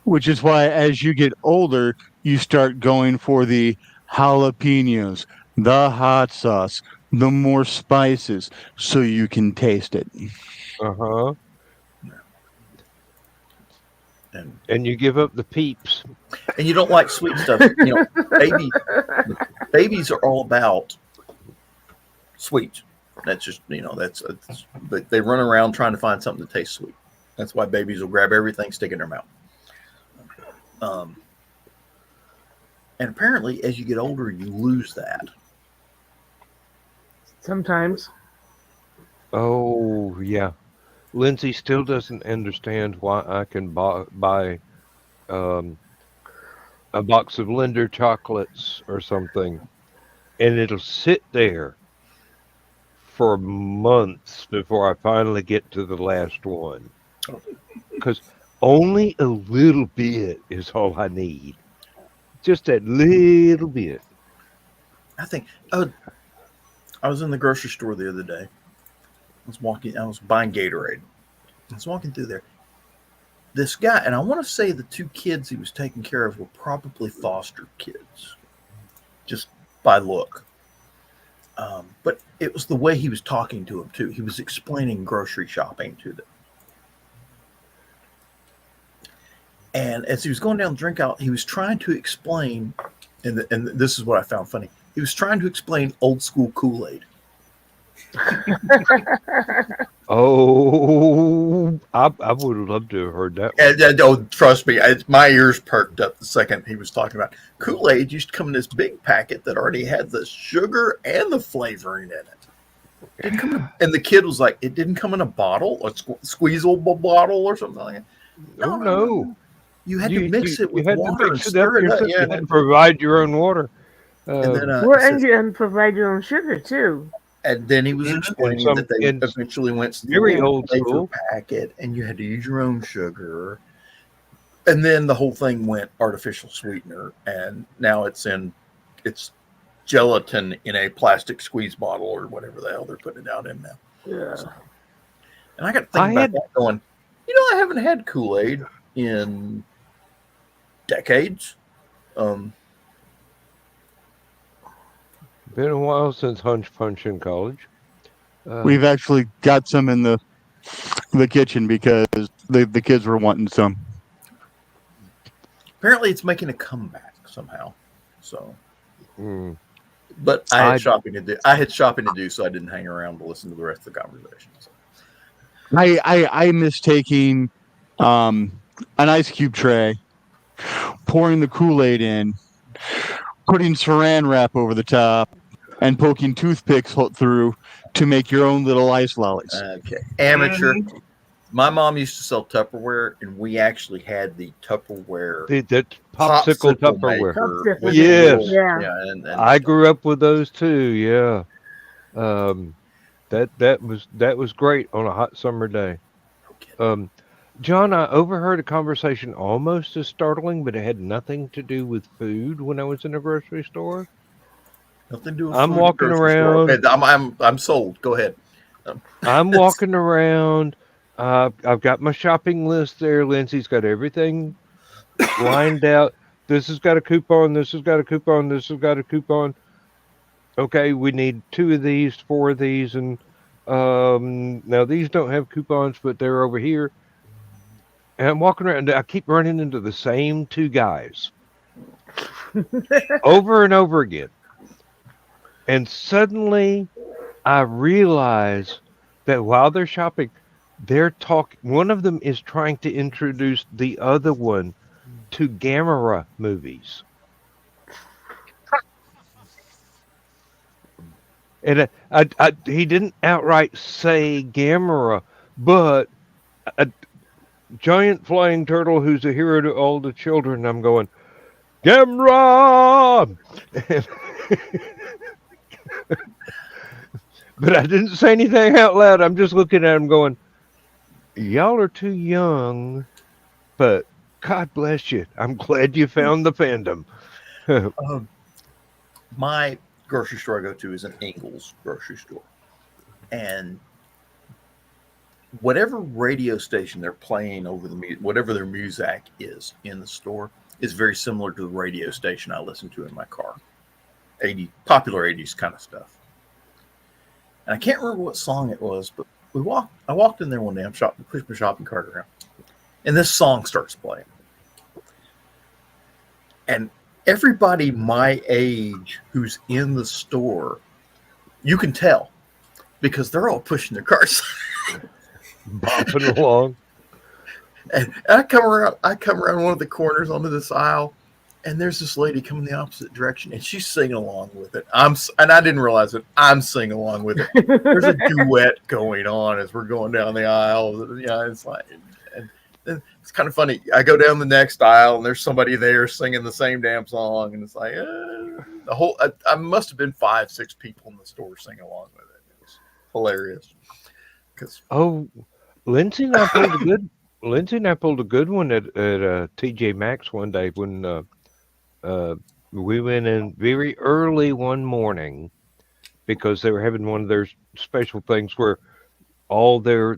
Which is why, as you get older, you start going for the jalapenos, the hot sauce, the more spices, so you can taste it. Uh-huh. And And you give up the peeps. you don't like sweet stuff. Babies are all about sweet. That's just but they run around trying to find something that tastes sweet. That's why babies will grab everything, stick it in their mouth. And apparently, as you get older, you lose that. Sometimes. Oh, yeah. Lindsay still doesn't understand why I can buy a box of Linder chocolates or something, and it'll sit there for months before I finally get to the last one. Because only a little bit is all I need. Just that little bit. I think I was in the grocery store the other day. I was buying Gatorade. I was walking through there. This guy, and I want to say the two kids he was taking care of were probably foster kids, just by look. But it was the way he was talking to them, too. He was explaining grocery shopping to them. And as he was going down the drink aisle, he was trying to explain, and this is what I found funny. He was trying to explain old school Kool-Aid. Oh, I would have loved to have heard that one. And trust me, my ears perked up the second he was talking about Kool-Aid. Used to come in this big packet that already had the sugar and the flavoring in it. And the kid was like, "It didn't come in a bottle, a squeezable bottle, or something like that." No. You had to mix it with you had water to and mix it up stir it up. yourself. Yeah, You had to provide your own water. and then And you can provide your own sugar too. And then he was explaining that they eventually went to very the old flavor school packet, and you had to use your own sugar. And then the whole thing went artificial sweetener, and now it's gelatin in a plastic squeeze bottle or whatever the hell they're putting it out in now. Yeah. So, and I got to think about that going, I haven't had Kool-Aid in decades. Been a while since Hunch Punch in college. We've actually got some in the kitchen because the kids were wanting some. Apparently, it's making a comeback somehow. So, but I had shopping to do, so I didn't hang around to listen to the rest of the conversation. So. I miss taking an ice cube tray, pouring the Kool-Aid in, putting saran wrap over the top, and poking toothpicks through to make your own little ice lollies. Okay. Amateur. My mom used to sell Tupperware, and we actually had the Tupperware. That popsicle Tupperware. Maker. Yes. Yeah. And I grew up with those too. Yeah. That was great on a hot summer day. John, I overheard a conversation almost as startling, but it had nothing to do with food when I was in a grocery store. Nothing to do with I'm food walking around. Okay, I'm sold. Go ahead. I'm walking around. I've got my shopping list there. Lindsay's got everything lined out. This has got a coupon. This has got a coupon. This has got a coupon. Okay, we need 2 of these, 4 of these, and now these don't have coupons, but they're over here. And I'm walking around, and I keep running into the same 2 guys over and over again. And suddenly I realize that while they're shopping, they're talking. One of them is trying to introduce the other one to Gamera movies. And he didn't outright say Gamera, but a giant flying turtle who's a hero to all the children. I'm going, Gamera! But I didn't say anything out loud. I'm just looking at him going, y'all are too young, but God bless you. I'm glad you found the fandom. My grocery store I go to is an Ingles grocery store. And whatever radio station they're playing over whatever their music is in the store is very similar to the radio station I listen to in my car. Popular 80s kind of stuff. And I can't remember what song it was, but I walked in there one day, pushed my shopping cart around, and this song starts playing. And everybody my age who's in the store, you can tell because they're all pushing their carts. Bopping along. And I come around one of the corners onto this aisle, and there's this lady coming the opposite direction, and she's singing along with it. And I didn't realize it. I'm singing along with it. There's a duet going on as we're going down the aisle. Yeah, it's like, and it's kind of funny. I go down the next aisle, and there's somebody there singing the same damn song, and it's like I must have been 5-6 people in the store singing along with it. It was hilarious. Lindsay and I pulled a good one at TJ Maxx one day when we went in very early one morning because they were having one of their special things where all their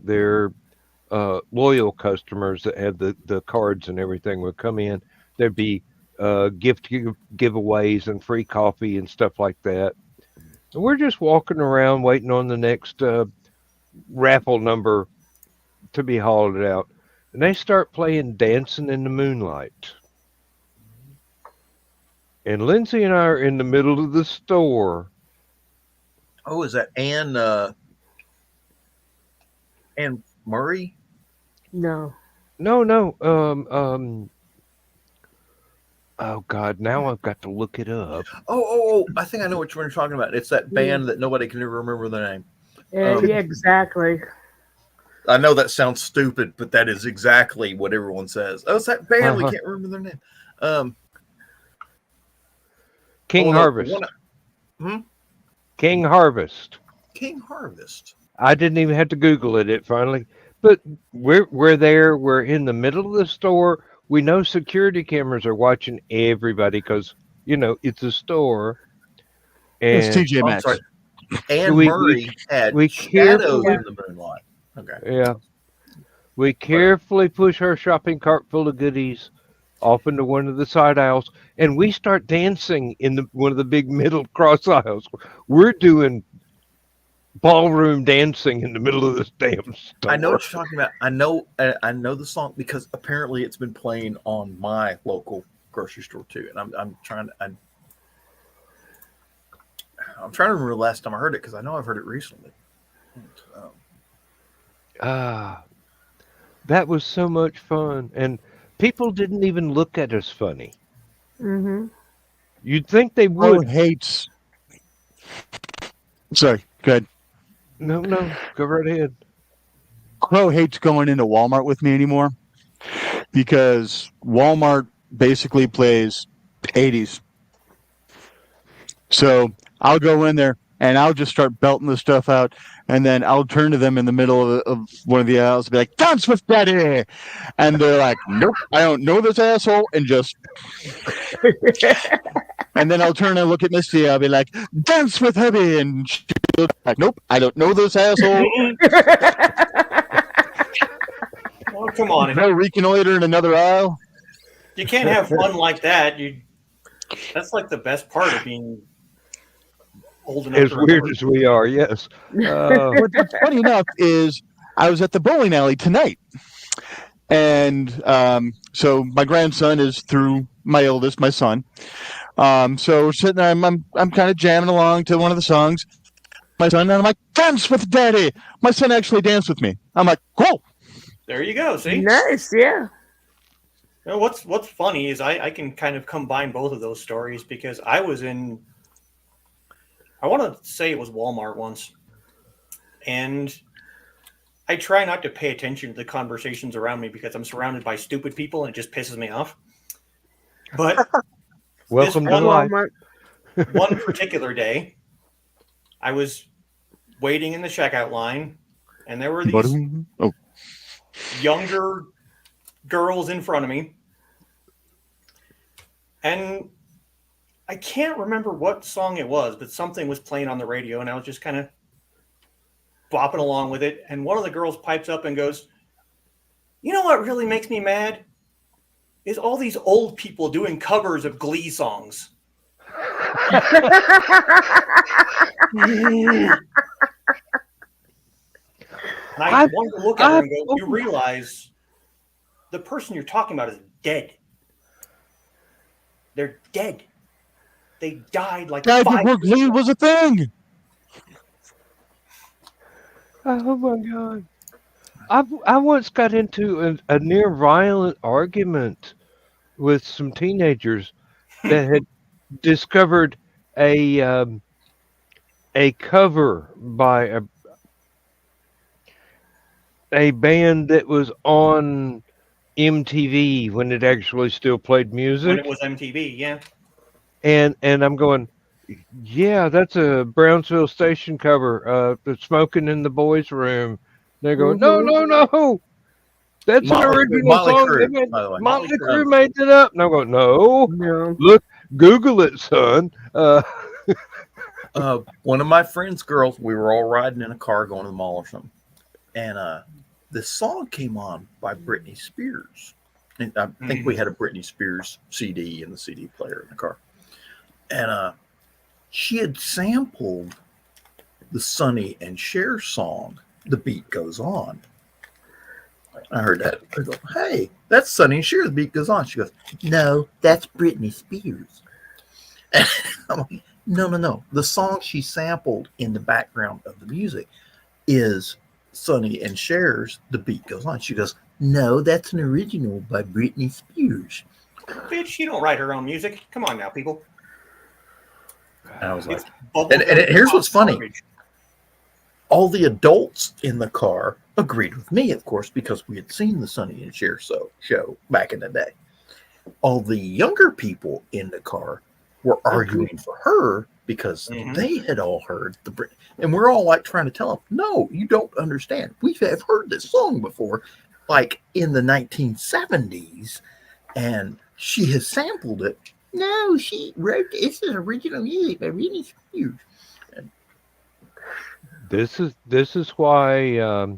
loyal customers that had the cards and everything would come in. There'd be gift giveaways and free coffee and stuff like that. And we're just walking around waiting on the next raffle number to be hauled out. And they start playing Dancing in the Moonlight. And Lindsay and I are in the middle of the store. Oh, is that Anne Murray? No. Oh God, now I've got to look it up. Oh, I think I know what you're talking about. It's that band that nobody can ever remember the name. Yeah, exactly. I know that sounds stupid, but that is exactly what everyone says. Oh, it's that band. We can't remember their name. King Harvest. King Harvest. King Harvest. I didn't even have to Google it. It finally. But we're there. We're in the middle of the store. We know security cameras are watching everybody because it's a store. And it's TJ Maxx. Anne Murray had Shadows in the Moonlight. Okay. Yeah. We carefully push our shopping cart full of goodies off into one of the side aisles, and we start dancing in one of the big middle cross aisles. We're doing ballroom dancing in the middle of this damn store. I know what you're talking about. I know the song because apparently it's been playing on my local grocery store too, and I'm trying to remember the last time I heard it because I know I've heard it recently. That was so much fun, and people didn't even look at us funny. Mm-hmm. You'd think they would. Sorry, go ahead. No, go right ahead. Crow hates going into Walmart with me anymore because Walmart basically plays 80s. So I'll go in there and I'll just start belting the stuff out, and then I'll turn to them in the middle of one of the aisles and be like, "Dance with Daddy!" And they're like, "Nope, I don't know this asshole," and just... And then I'll turn and look at Misty. I'll be like, "Dance with Hubby," and she'll be like, "Nope, I don't know this asshole." Well, come on. They'll reconnoiter in another aisle. You can't have fun like that. That's like the best part of being old enough. As weird as we are, yes. What's funny enough is I was at the bowling alley tonight, and so my grandson is through my oldest, my son. So we're sitting there. I'm kind of jamming along to one of the songs. My son, and I'm like, dance with daddy. My son actually danced with me. I'm like, cool. There you go. See, Nice, yeah. You know, what's funny is I can kind of combine both of those stories because I was in, I want to say it was Walmart once, and I try not to pay attention to the conversations around me because I'm surrounded by stupid people and it just pisses me off. But Welcome to one, life. one particular day, I was waiting in the checkout line, and there were these younger girls in front of me, and I can't remember what song it was, but something was playing on the radio, and I was just kind of bopping along with it, and one of the girls pipes up and goes, "You know what really makes me mad? Is all these old people doing covers of Glee songs." And I wanted to look at her and go, "You realize the person you're talking about is dead. They're dead. They died like Died 5 before Glee was a thing." Oh my God. I once got into a near violent argument with some teenagers that had discovered a cover by a band that was on MTV when it actually still played music. when it was MTV, yeah. And I'm going, yeah, that's a Brownsville Station cover. The Smoking in the Boys' Room. They go, no, that's an original song. Motley Crue made it up. And I'm going, no, look, Google it, son. One of my friend's girls, we were all riding in a car going to the mall or something, and this song came on by Britney Spears. And I think we had a Britney Spears CD in the CD player in the car, and she had sampled the Sonny and Cher song, "The Beat Goes On." I heard that. I go, "Hey, that's Sonny and Cher, The Beat Goes On." She goes, "No, that's Britney Spears." And I'm like, no. The song she sampled in the background of the music is Sonny and Cher's "The Beat Goes On." She goes, "No, that's an original by Britney Spears." Bitch, she don't write her own music. Come on now, people. And I was like, and here's what's funny. All the adults in the car agreed with me, of course, because we had seen the Sonny and Cher show back in the day. All the younger people in the car were arguing for her because they had all heard the Britney. And we're all like trying to tell them, no, you don't understand. We have heard this song before, like in the 1970s, and she has sampled it. No, she wrote this is original music by Britney Spears. This is why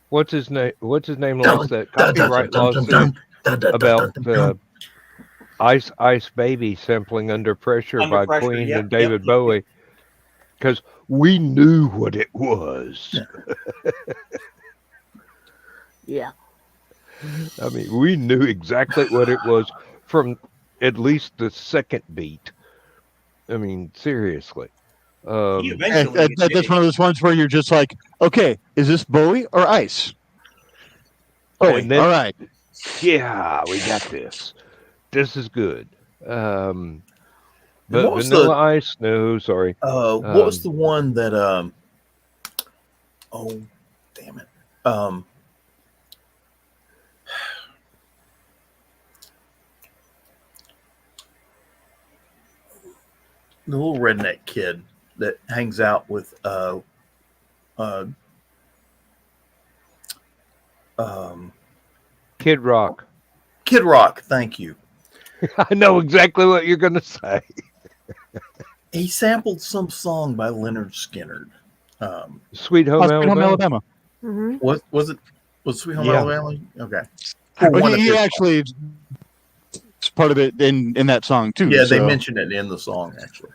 what's his name lost that copyright lawsuit about the Ice Baby sampling Under Pressure by Queen and David Bowie, because we knew what it was. Yeah. I mean, we knew exactly what it was from at least the second beat. I mean, seriously. That's one of those ones where you're just like, okay, is this Bowie or Ice? Bowie. Then, all right. Yeah, we got this. This is good. But Vanilla Ice, no, sorry. What was the one that? Oh, damn it. The little redneck kid that hangs out with Kid Rock. Kid Rock, thank you. I know exactly what you're going to say. He sampled some song by Leonard Skinner. Sweet Home Alabama. Was Sweet Home Alabama? Okay. Well, he actually part of it in that song too. Yeah, they so. mentioned it in the song actually.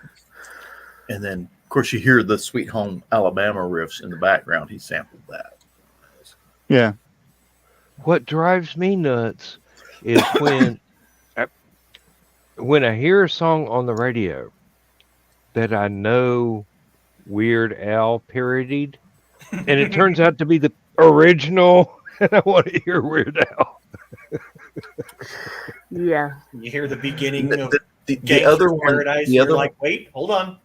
And then, of course, you hear the Sweet Home Alabama riffs in the background. He sampled that. Yeah. What drives me nuts is when I hear a song on the radio that I know Weird Al parodied, and it turns out to be the original, and I want to hear Weird Al. Yeah. You hear the beginning of The other one, Paradise. the You're other like, wait, hold on.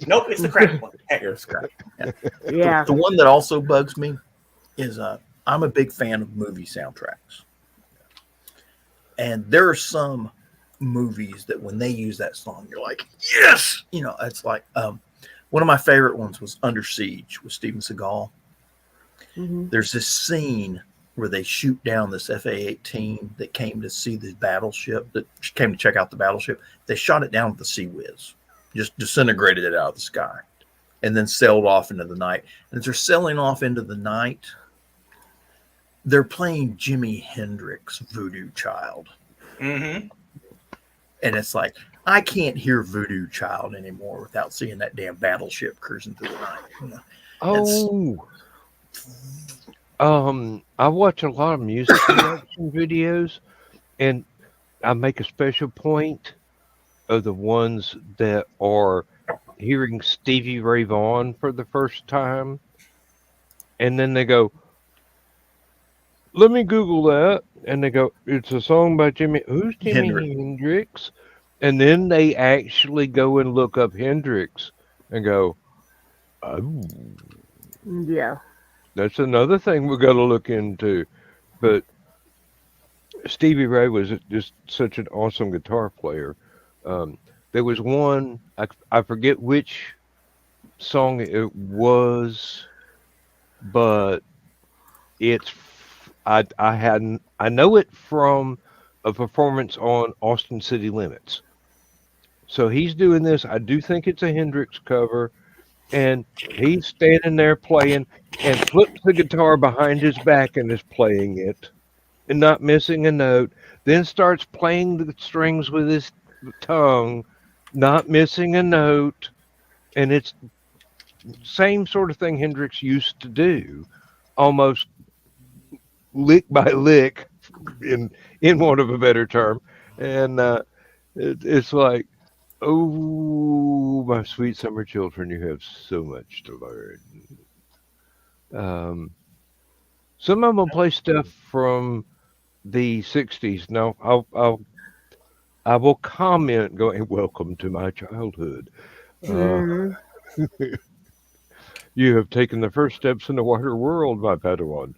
Nope, it's the crack one. Heck. Here's crack. Yeah. Yeah. The one that also bugs me is I'm a big fan of movie soundtracks, and there are some movies that when they use that song, you're like, yes, it's like one of my favorite ones was Under Siege with Steven Seagal. Mm-hmm. There's this scene where they shoot down this FA-18 that came to see the battleship, that came to check out the battleship. They shot it down with the Sea Whiz, just disintegrated it out of the sky, and then sailed off into the night. And as they're sailing off into the night, they're playing Jimi Hendrix Voodoo Child. Mm-hmm. And it's like, I can't hear Voodoo Child anymore without seeing that damn battleship cruising through the night. I watch a lot of music production videos, and I make a special point of the ones that are hearing Stevie Ray Vaughan for the first time, and then they go, let me Google that, and they go, it's a song by who's Jimi Hendrix? And then they actually go and look up Hendrix and go, oh. Yeah. That's another thing we got to look into. But Stevie Ray was just such an awesome guitar player. There was one, I forget which song it was, but I know it from a performance on Austin City Limits. So he's doing this. I do think it's a Hendrix cover. And he's standing there playing and flips the guitar behind his back and is playing it and not missing a note. Then starts playing the strings with his tongue, not missing a note. And it's same sort of thing Hendrix used to do, almost lick by lick, in want of a better term. And it's like, oh, my sweet summer children, you have so much to learn. Some of them will play stuff from the 60s. Now, I will comment going, welcome to my childhood. You have taken the first steps in the wider world, my Padawan.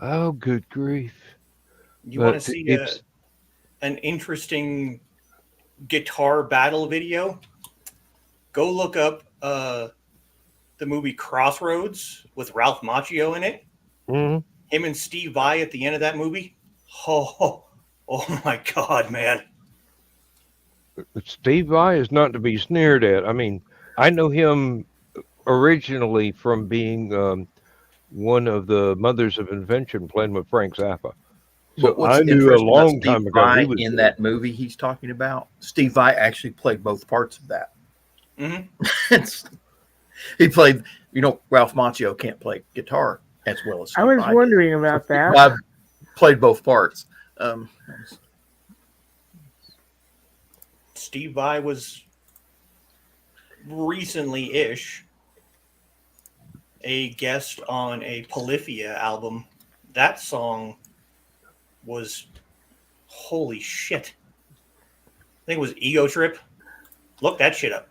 Oh, good grief. You want to see an interesting guitar battle video? Go look up the movie Crossroads with Ralph Macchio in it. Mm-hmm. Him and Steve Vai at the end of that movie. Oh my God, man. Steve Vai is not to be sneered at. I mean, I know him originally from being one of the mothers of invention playing with Frank Zappa. So what's I knew a long time ago Vai he was in that movie he's talking about. Steve Vai actually played both parts of that. Mm-hmm. He played, Ralph Macchio can't play guitar as well as Steve I was Vai wondering did. about that. I played both parts. Steve Vai was recently-ish a guest on a Polyphia album. That song was holy shit. I think it was Ego Trip. Look that shit up.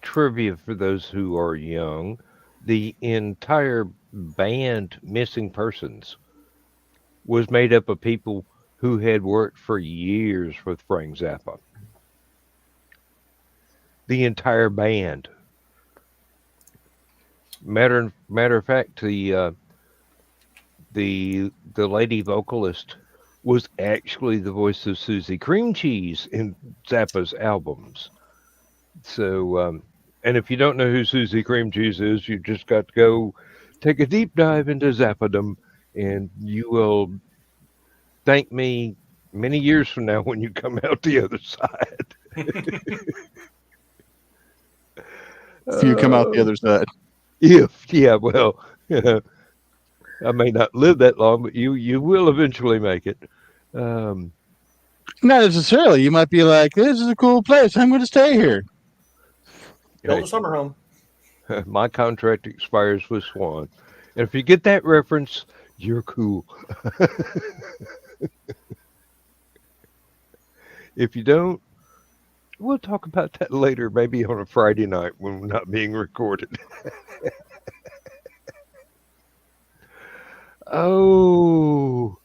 Trivia for those who are young. The entire band Missing Persons was made up of people who had worked for years with Frank Zappa. The entire band. Matter of fact, the lady vocalist was actually the voice of Susie Cream Cheese in Zappa's albums. So And if you don't know who Susie Cream Cheese is, you just got to go take a deep dive into Zappadom, and you will thank me many years from now when you come out the other side. If you come out the other side. Well, I may not live that long, but you will eventually make it. Not necessarily. You might be like, this is a cool place. I'm going to stay here. Build a summer home. My contract expires with Swan. And if you get that reference, you're cool. If you don't, we'll talk about that later, maybe on a Friday night when we're not being recorded. Oh,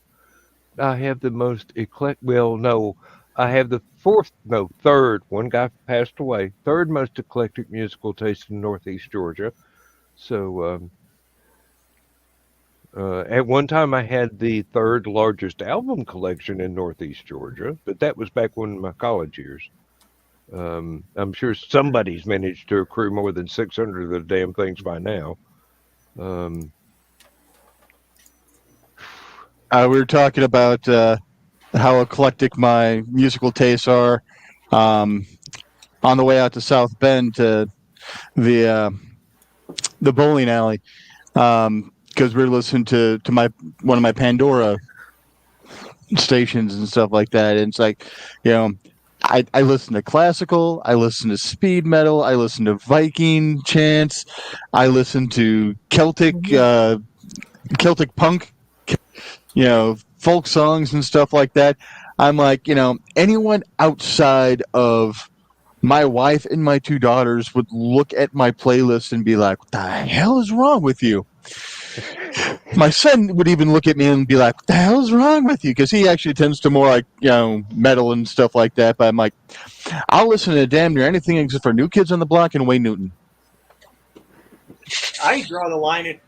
I have the most eclectic. Well, no, I have the third. One guy passed away. Third most eclectic musical taste in Northeast Georgia. So, at one time, I had the third largest album collection in Northeast Georgia, but that was back when my college years. I'm sure somebody's managed to accrue more than 600 of the damn things by now. We were talking about how eclectic my musical tastes are. On the way out to South Bend to the bowling alley, because we were listening to one of my Pandora stations and stuff like that. And it's like, I listen to classical, I listen to speed metal, I listen to Viking chants, I listen to Celtic punk, folk songs and stuff like that. I'm like, anyone outside of my wife and my two daughters would look at my playlist and be like, what the hell is wrong with you? My son would even look at me and be like, what the hell is wrong with you? Because he actually tends to more like, metal and stuff like that. But I'm like, I'll listen to damn near anything except for New Kids on the Block and Wayne Newton. I draw the line at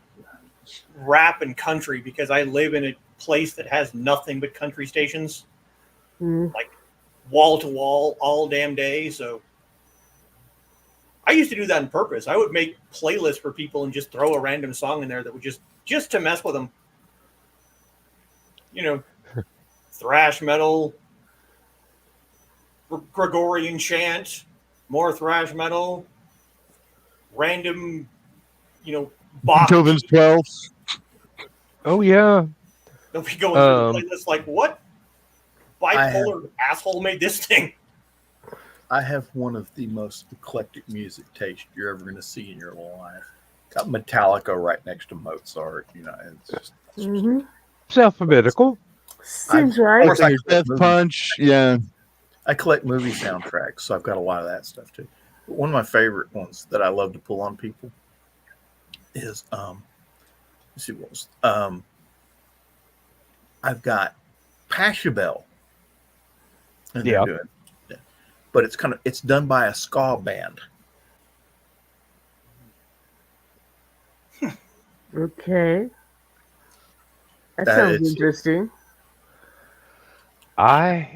rap and country because I live in a place that has nothing but country stations. Like wall to wall all damn day. So I used to do that on purpose. I would make playlists for people and just throw a random song in there that would just to mess with them. Thrash metal, Gregorian chant, more thrash metal, random, Bach. Beethoven's 12. Oh, yeah. They'll be going through the playlist like, what bipolar asshole made this thing? I have one of the most eclectic music tastes you're ever going to see in your life. Got Metallica right next to Mozart. It's just alphabetical. Seems right. Of course, I Death Punch. Yeah. I collect movie soundtracks, so I've got a lot of that stuff too. But one of my favorite ones that I love to pull on people is let's see what was I've got Pachelbel. And they're doing, but it's done by a ska band. Okay. That sounds interesting. I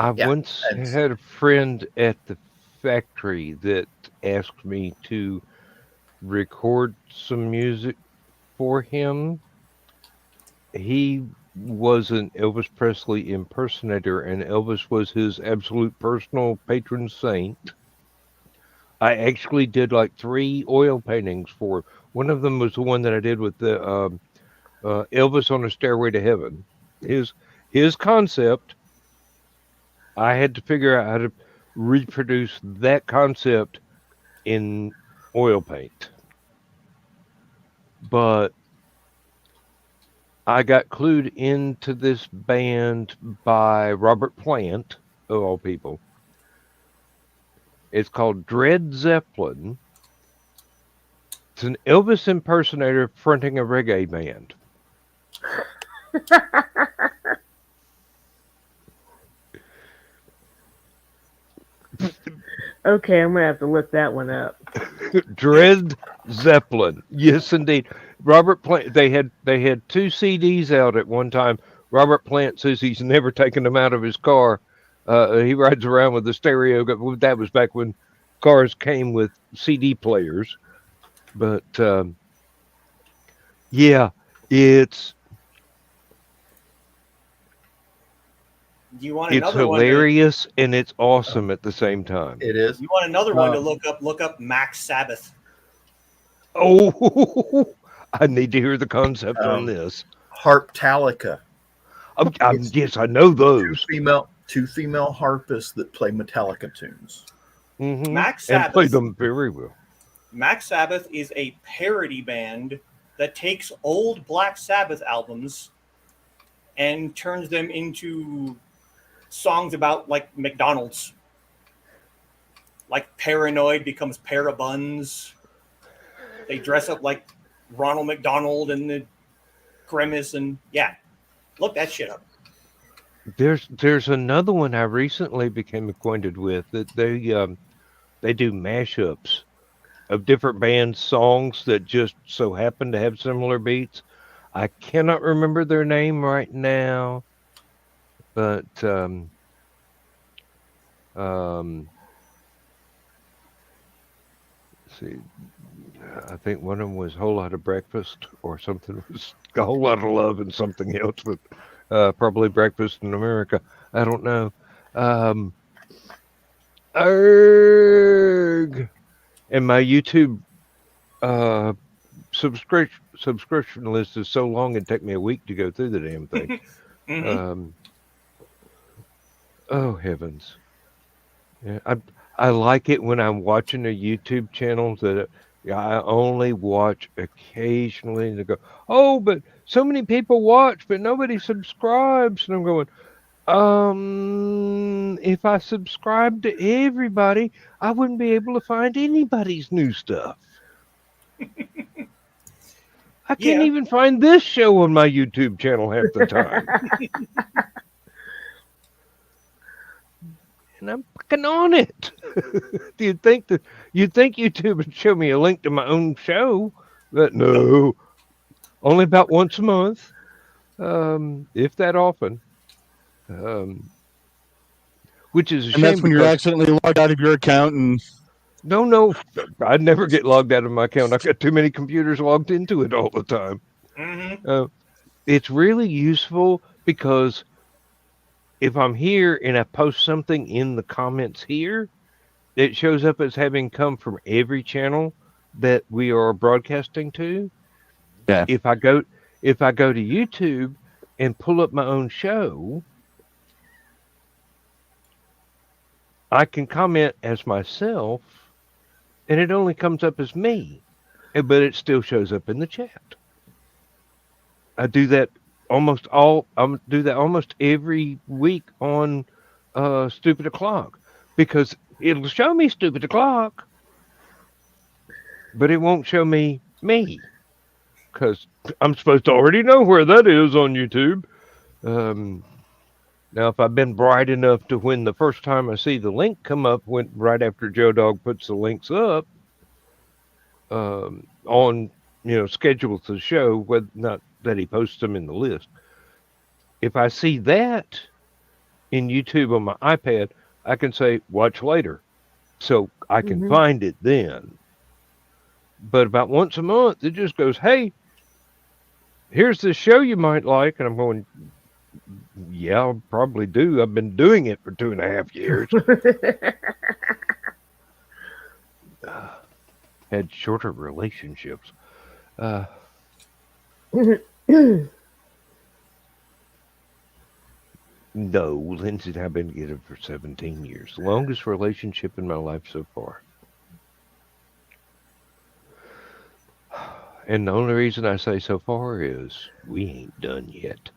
once had a friend at the factory that asked me to record some music for him. He was an Elvis Presley impersonator, and Elvis was his absolute personal patron saint. I actually did like 3 oil paintings for him. One of them was the one that I did with the Elvis on a Stairway to Heaven. His concept, I had to figure out how to reproduce that concept in oil paint. But I got clued into this band by Robert Plant, of all people. It's called Dread Zeppelin. It's an Elvis impersonator fronting a reggae band. Okay, I'm gonna have to look that one up. Dread Zeppelin, yes, indeed. Robert Plant. They had 2 CDs out at one time. Robert Plant says he's never taken them out of his car. He rides around with the stereo. That was back when cars came with CD players. But yeah, it's Do you want it's another one? hilarious and it's awesome at the same time. It is. You want another one to look up? Look up Max Sabbath. Oh, I need to hear the concept on this. Harptalica. Yes, I know those. Two female harpists that play Metallica tunes. Mm-hmm. Max and Sabbath play them very well. Max Sabbath is a parody band that takes old Black Sabbath albums and turns them into songs about like McDonald's. Like Paranoid becomes Parabuns. They dress up like Ronald McDonald and the Grimace, and yeah, look that shit up. There's another one I recently became acquainted with that they do mashups of different bands' songs that just so happen to have similar beats. I cannot remember their name right now, but let's see. I think one of them was Whole Lot of Breakfast, or something was A Whole Lot of Love and something else, but probably Breakfast in America. I don't know. Erg! And my YouTube subscription list is so long it'd take me a week to go through the damn thing. Mm-hmm. Oh heavens! Yeah, I like it when I'm watching a YouTube channel that I only watch occasionally, and they go, "Oh, but so many people watch, but nobody subscribes," and I'm going, if I subscribed to everybody, I wouldn't be able to find anybody's new stuff. I can't even find this show on my YouTube channel half the time. And I'm fucking on it. You'd think YouTube would show me a link to my own show, but no. Only about once a month. If that often. Which is a shame. And that's when you're accidentally logged out of your account and No, I'd never get logged out of my account. I've got too many computers logged into it all the time. Mm-hmm. It's really useful because if I'm here and I post something in the comments here, it shows up as having come from every channel that we are broadcasting to. Yeah. If I go to YouTube and pull up my own show, I can comment as myself, and it only comes up as me, but it still shows up in the chat. I do that almost every week on Stupid O'Clock, because it'll show me Stupid O'Clock, but it won't show me, because I'm supposed to already know where that is on YouTube. Now, if I've been bright enough to when the first time I see the link come up, right after Joe Dog puts the links up on, schedule to the show, not that he posts them in the list. If I see that in YouTube on my iPad, I can say, watch later. So I can find it then. But about once a month, it just goes, hey, here's this show you might like. And I'm going, yeah, I probably do. I've been doing it for 2.5 years. Had shorter relationships. No, Lindsay and I have been together for 17 years. The longest relationship in my life so far. And the only reason I say so far is we ain't done yet.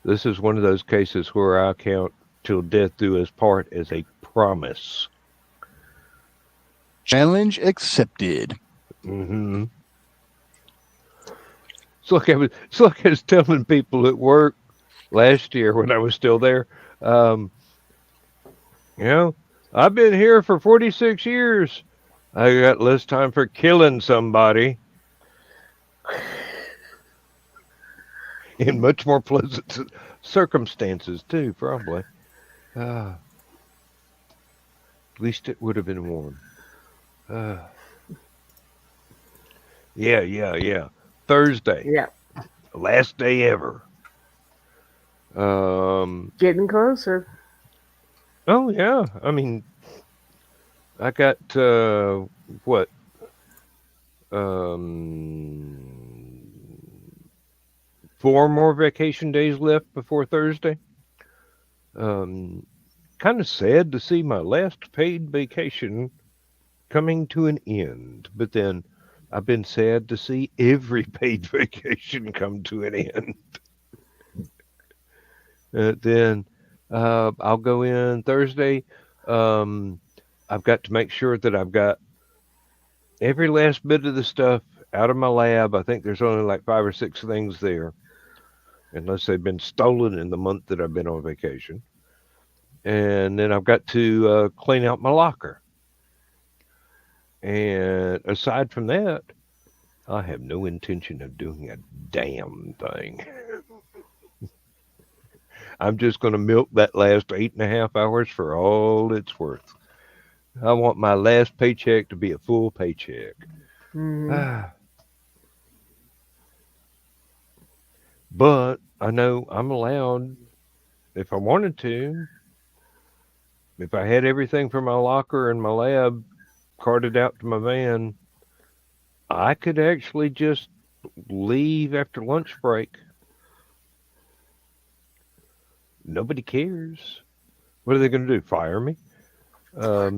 This is one of those cases where I count till death do us part as a promise. Challenge accepted. Mm-hmm. It's like I was telling people at work last year when I was still there. I've been here for 46 years. I got less time for killing somebody. in much more pleasant circumstances too, probably. At least it would have been warm. Yeah. Thursday, Yeah, last day ever. getting closer. Oh yeah. I mean, I got what? Um, 4 more vacation days left before Thursday. Kind of sad to see my last paid vacation coming to an end, but then I've been sad to see every paid vacation come to an end. Then I'll go in Thursday. I've got to make sure that I've got every last bit of the stuff out of my lab. I think there's only like 5 or 6 things there, unless they've been stolen in the month that I've been on vacation. And then I've got to clean out my locker. And aside from that, I have no intention of doing a damn thing. I'm just going to milk that last 8.5 hours for all it's worth. I want my last paycheck to be a full paycheck. But I know I'm allowed, if I wanted to, if I had everything for my locker and my lab carted out to my van, I could actually just leave after lunch break. Nobody cares. What are they going to do? Fire me? Oh,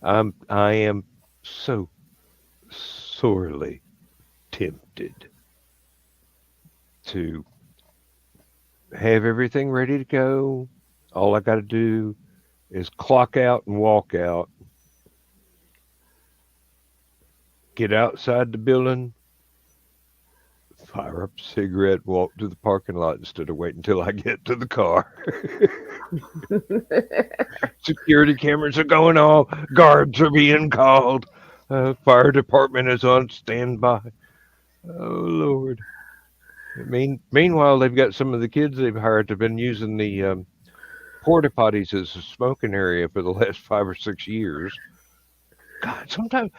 I am so sorely tempted to have everything ready to go. All I got to do is clock out and walk out. Get outside the building, fire up a cigarette, walk to the parking lot instead of waiting until I get to the car. Security cameras are going off. Guards are being called. Fire department is on standby. Oh, Lord. Meanwhile, they've got some of the kids they've hired have been using the porta potties as a smoking area for the last 5 or 6 years. God, sometimes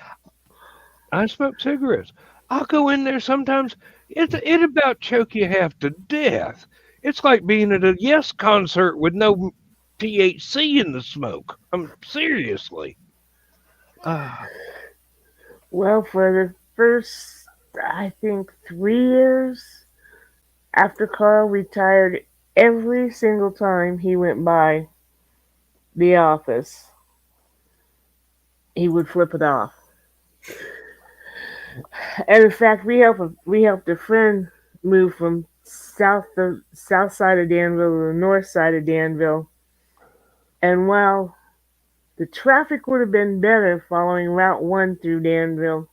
I smoke cigarettes. I'll go in there sometimes. It about choke you half to death. It's like being at a Yes concert with no THC in the smoke. Seriously. Well, for the first, I think, 3 years after Carl retired, every single time he went by the office, he would flip it off. And in fact, we helped a friend move from the south side of Danville to the north side of Danville. And while the traffic would have been better following Route 1 through Danville,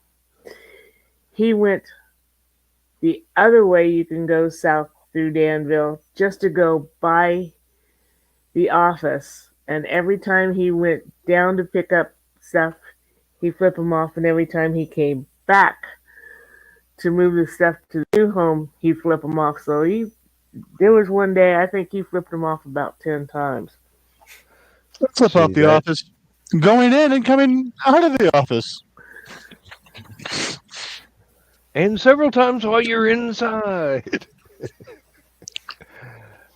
he went the other way you can go south through Danville just to go by the office. And every time he went down to pick up stuff, he'd flip them off. And every time he came back to move the stuff to the new home, he'd flip them off. So there was one day, I think he flipped them off about 10 times. Flip off the office, going in and coming out of the office. And several times while you're inside.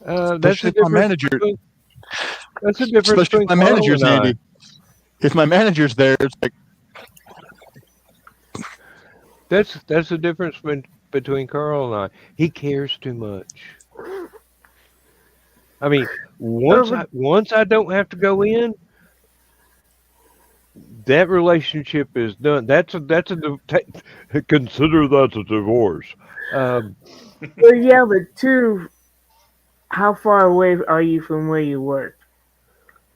That's a difference. That's a difference between my manager's Andy. If my manager's there, it's like that's the difference between Carl and I. He cares too much. I mean, once I don't have to go in, that relationship is done. Consider that a divorce. Well, yeah, but two, how far away are you from where you work?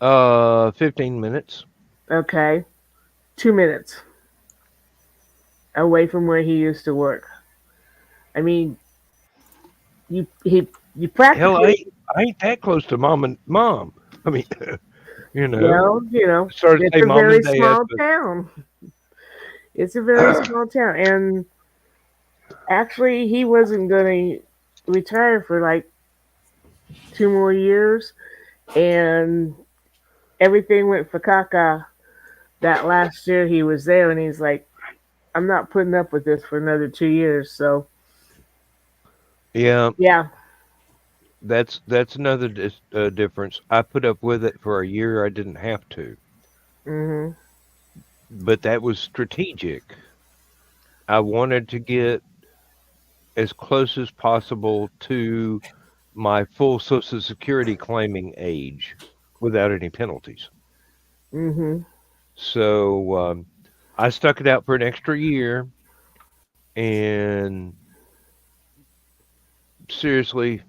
15 minutes. Okay. 2 minutes away from where he used to work. I mean, you practically... Hell, I ain't that close to mom. I mean, You know, Well, sort of it's say a mom very and dad, small but town. It's a very small town, and actually, he wasn't going to retire for like 2 more years, and everything went for caca that last year he was there, and he's like, I'm not putting up with this for another 2 years. So yeah, yeah. that's another difference. I put up with it for a year. I didn't have to, Mhm. but that was strategic. I wanted to get as close as possible to my full Social Security claiming age without any penalties. Mhm. So I stuck it out for an extra year, and seriously,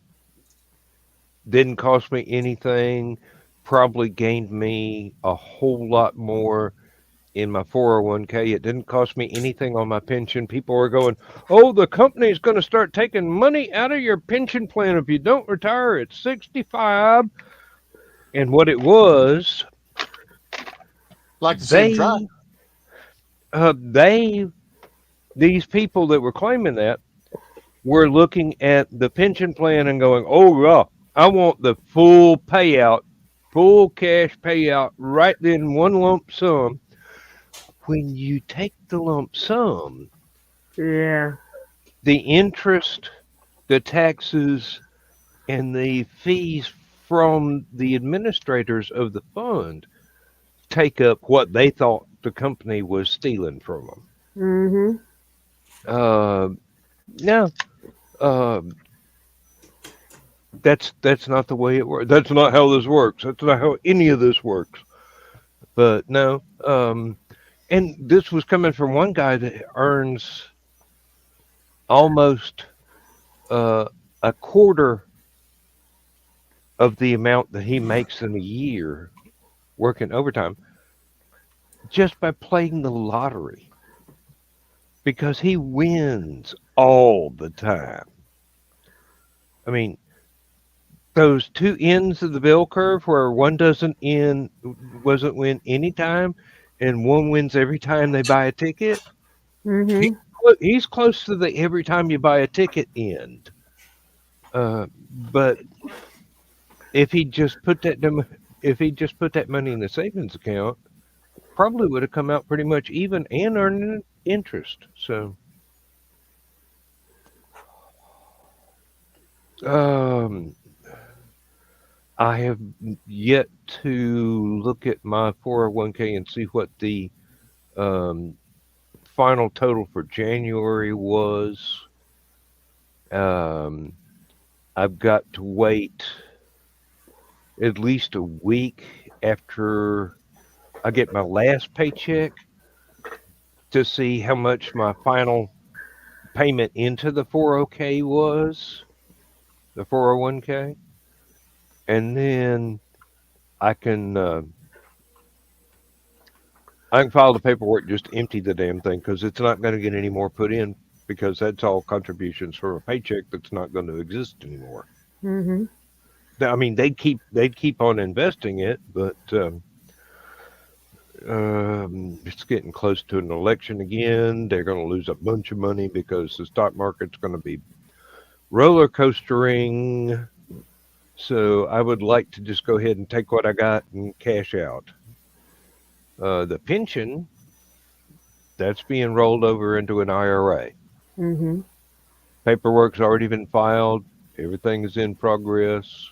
didn't cost me anything. Probably gained me a whole lot more in my 401k. It didn't cost me anything on my pension. People were going, "Oh, the company's going to start taking money out of your pension plan if you don't retire at 65." And what it was, Like to see him try. they, they, these people that were claiming that were looking at the pension plan and going, "Oh, yeah, I want the full payout, full cash payout right then, one lump sum." When you take the lump sum, Yeah. the interest, the taxes, and the fees from the administrators of the fund take up what they thought the company was stealing from them. Mhm. Uh, no, uh, that's not the way it works. That's not how this works. That's not how any of this works. But no, and this was coming from one guy that earns almost uh, a quarter of the amount that he makes in a year working overtime just by playing the lottery because he wins all the time. I mean, those two ends of the bell curve where one doesn't win any time and one wins every time they buy a ticket. He, Mhm. he's close to the every time you buy a ticket end. But if he just put that if he just put that money in the savings account, probably would have come out pretty much even and earning interest. So, um, I have yet to look at my 401k and see what the um, final total for January was. Um, I've got to wait at least a week after I get my last paycheck to see how much my final payment into the 401k was, the 401k, and then I can uh, I can file the paperwork just to empty the damn thing because it's not going to get any more put in because that's all contributions from a paycheck that's not going to exist anymore. Mhm. I mean, they'd keep on investing it, but it's getting close to an election again. They're going to lose a bunch of money because the stock market's going to be roller coastering. So I would like to just go ahead and take what I got and cash out. The pension, that's being rolled over into an IRA. Mhm. Paperwork's already been filed. Everything is in progress.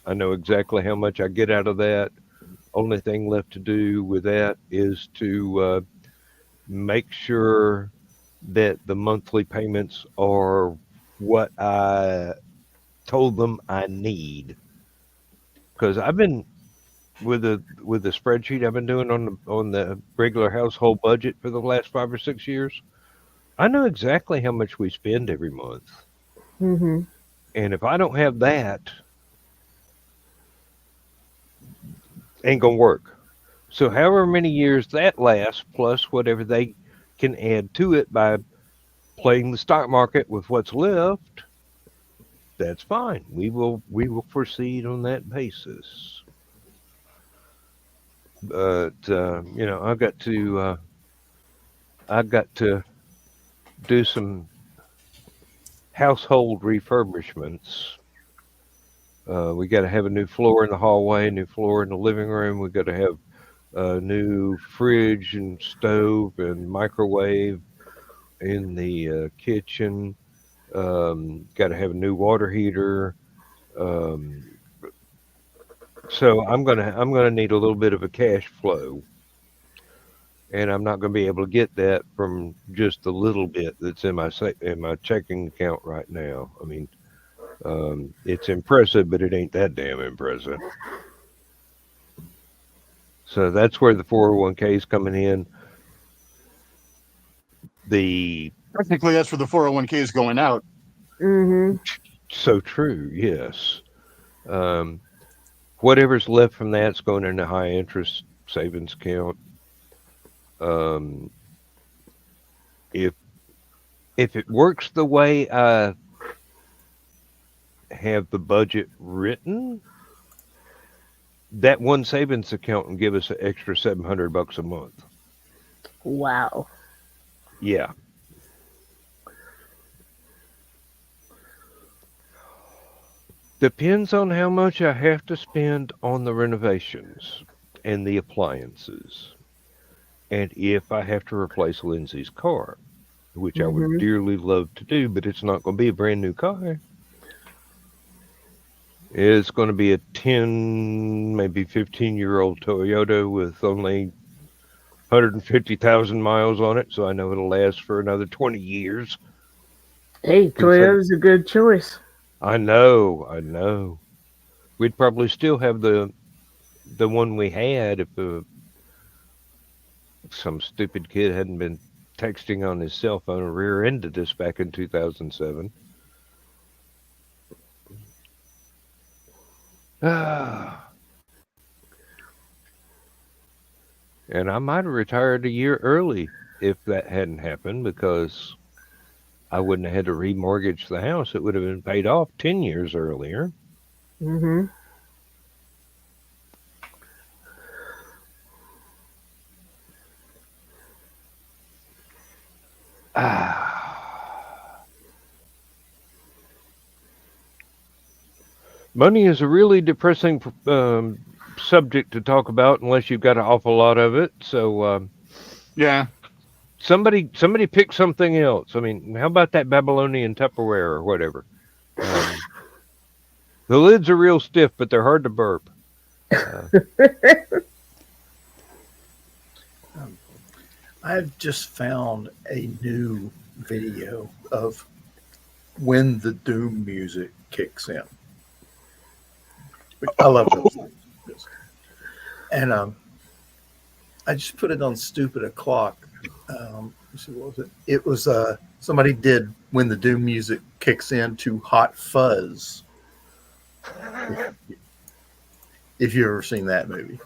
I know exactly how much I get out of that. Only thing left to do with that is to make sure that the monthly payments are what I told them I need. Because I've been with the spreadsheet I've been doing on the regular household budget for the last 5 or 6 years. I know exactly how much we spend every month, Mhm. and if I don't have that, ain't gonna work. So however many years that lasts, plus whatever they can add to it by playing the stock market with what's left, that's fine. We will proceed on that basis. but I've got to do some household refurbishments. We got to have a new floor in the hallway, a new floor in the living room. We got to have a new fridge and stove and microwave in the kitchen. Got to have a new water heater. Um, so I'm gonna need a little bit of a cash flow, and I'm not gonna be able to get that from just the little bit that's in my checking account right now. I mean, it's impressive, but it ain't that damn impressive. So that's where the 401k is coming in. The Technically, that's where the 401k is going out. Mm-hmm. So true, yes. Um, Whatever's left from that's going in a high interest savings account. Um, if it works the way I have the budget written, that one savings account can give us an extra $700 a month. Wow. Yeah. Depends on how much I have to spend on the renovations and the appliances, and if I have to replace Lindsay's car, which I would Mm-hmm. dearly love to do, but it's not going to be a brand new car. It's going to be a 10, maybe 15-year-old Toyota with only 150,000 miles on it, so I know it'll last for another 20 years. Hey, Toyota's a good choice. I know. We'd probably still have the one we had if some stupid kid hadn't been texting on his cell phone and rear-ended us back in 2007. And I might have retired a year early if that hadn't happened, because I wouldn't have had to remortgage the house. It would have been paid off 10 years earlier. Mm-hmm. Money is a really depressing subject to talk about unless you've got an awful lot of it. So Yeah. somebody pick something else. I mean, how about that Babylonian Tupperware or whatever? The lids are real stiff, but they're hard to burp. I've just found a new video of when the Doom music kicks in. I love those. And I just put it on Stupid O'Clock. Let's see, what was it? It was somebody did when the Doom music kicks in to Hot Fuzz. If you've ever seen that movie.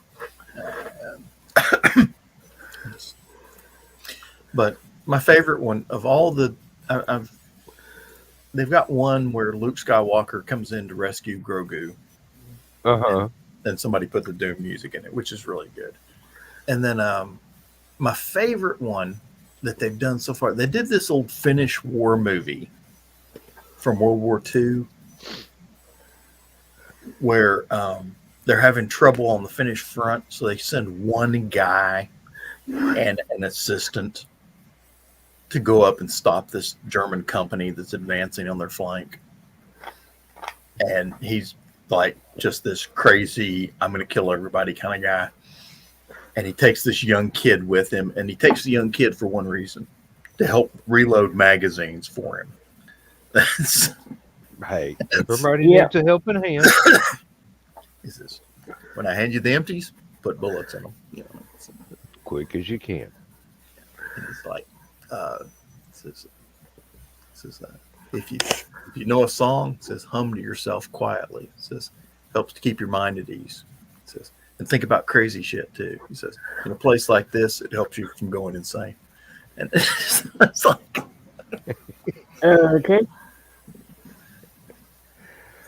But my favorite one of all the, they've got one where Luke Skywalker comes in to rescue Grogu. And somebody put the Doom music in it, which is really good. And then my favorite one that they've done so far, they did this old Finnish war movie from World War II where they're having trouble on the Finnish front, so they send one guy and an assistant to go up and stop this German company that's advancing on their flank. And he's like just this crazy, I'm going to kill everybody kind of guy. And he takes this young kid with him, and he takes the young kid for one reason, to help reload magazines for him. Hey, everybody needs a helping hand. He says, when I hand you the empties, put bullets in them. You know, quick as you can. And it's like, if you know a song, it says hum to yourself quietly. It says helps to keep your mind at ease. It says, and think about crazy shit too. He says, in a place like this, it helps you from going insane. And it's like, okay.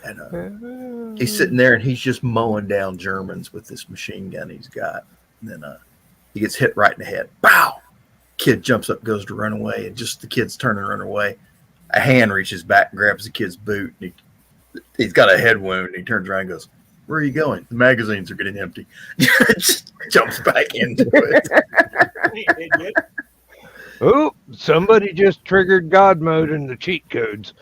And he's sitting there and he's just mowing down Germans with this machine gun he's got. And then he gets hit right in the head. Bow! Kid jumps up, goes to run away, and just the kid's turning to run away. A hand reaches back and grabs the kid's boot. And he's got a head wound. And he turns around and goes, "Where are you going? The magazines are getting empty." Just jumps back into it. Oh, somebody just triggered God mode in the cheat codes.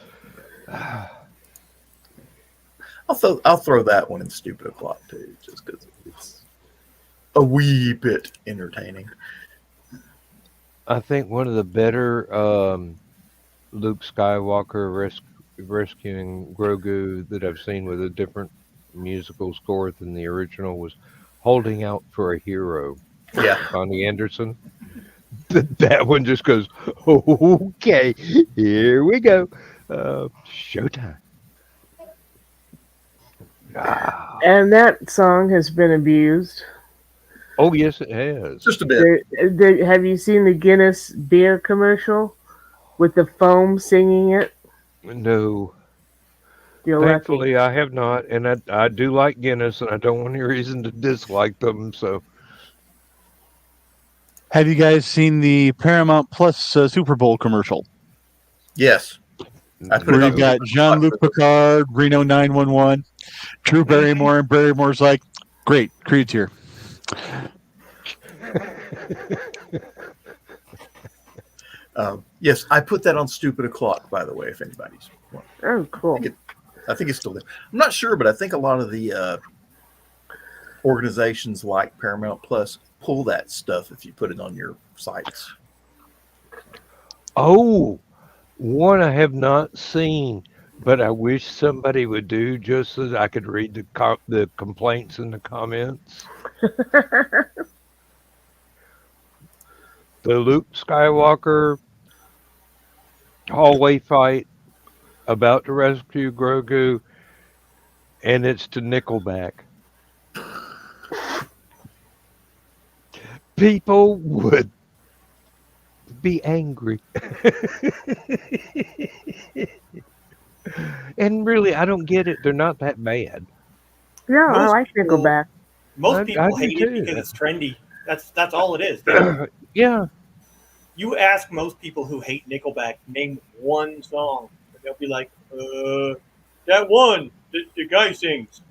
I'll throw that one in Stupid O'Clock too, just because it's a wee bit entertaining. I think one of the better Luke Skywalker rescuing Grogu that I've seen with a different musical score than the original was "Holding Out for a Hero." Yeah, Connie Anderson. That one just goes, okay, here we go. Showtime. And that song has been abused. Oh, yes, it has. just a bit. Have you seen the Guinness beer commercial with the foam singing it? No. You're Thankfully, I have not. And I do like Guinness, and I don't want any reason to dislike them. So, Have you guys seen the Paramount Plus Super Bowl commercial? Yes. Where you've got Jean-Luc Picard, Reno 911, Drew Barrymore, and Barrymore's like, "Great, Creed's here." Yes, I put that on Stupid O'Clock, by the way, if anybody's wondering. Oh, cool. I think it's still there. I'm not sure, but I think a lot of the organizations like Paramount Plus pull that stuff if you put it on your sites. oh, one I have not seen, but I wish somebody would do just so that I could read the complaints in the comments. The Luke Skywalker hallway fight about to rescue Grogu, and it's to Nickelback. People would be angry. And really, I don't get it. They're not that bad. Yeah, I Most like people- Nickelback. Most I people do hate too. it because it's trendy. That's all it is. Yeah. You ask most people who hate Nickelback, name one song, and they'll be like, that one, the guy sings.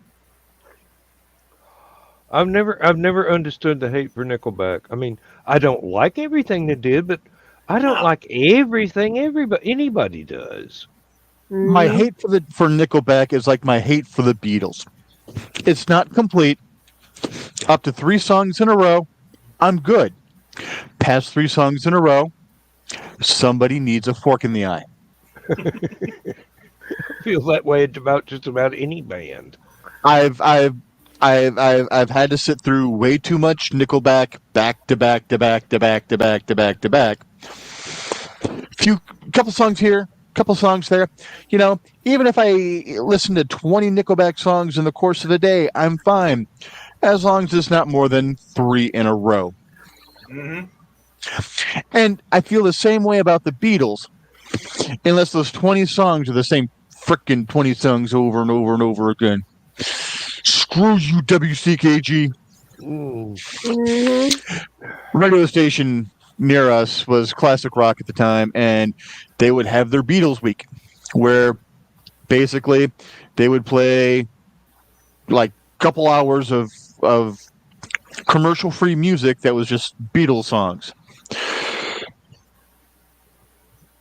I've never understood the hate for Nickelback. I mean, I don't like everything they did, but I don't like everything anybody does. My Mhm. hate for Nickelback is like my hate for the Beatles. It's not complete. Up to 3 songs in a row, I'm good. Past 3 songs in a row, somebody needs a fork in the eye. I feel that way about just about any band. I've had to sit through way too much Nickelback back to back to back to back to back to back to back. Couple songs here, couple songs there. You know, even if I listen to 20 Nickelback songs in the course of a day, I'm fine, as long as it's not more than 3 in a row. Mm-hmm. And I feel the same way about the Beatles, unless those 20 songs are the same frickin' 20 songs over and over and over again. Screw you, WCKG. Radio station near us was classic rock at the time, and they would have their Beatles week, where basically they would play like a couple hours of commercial-free music that was just Beatles songs.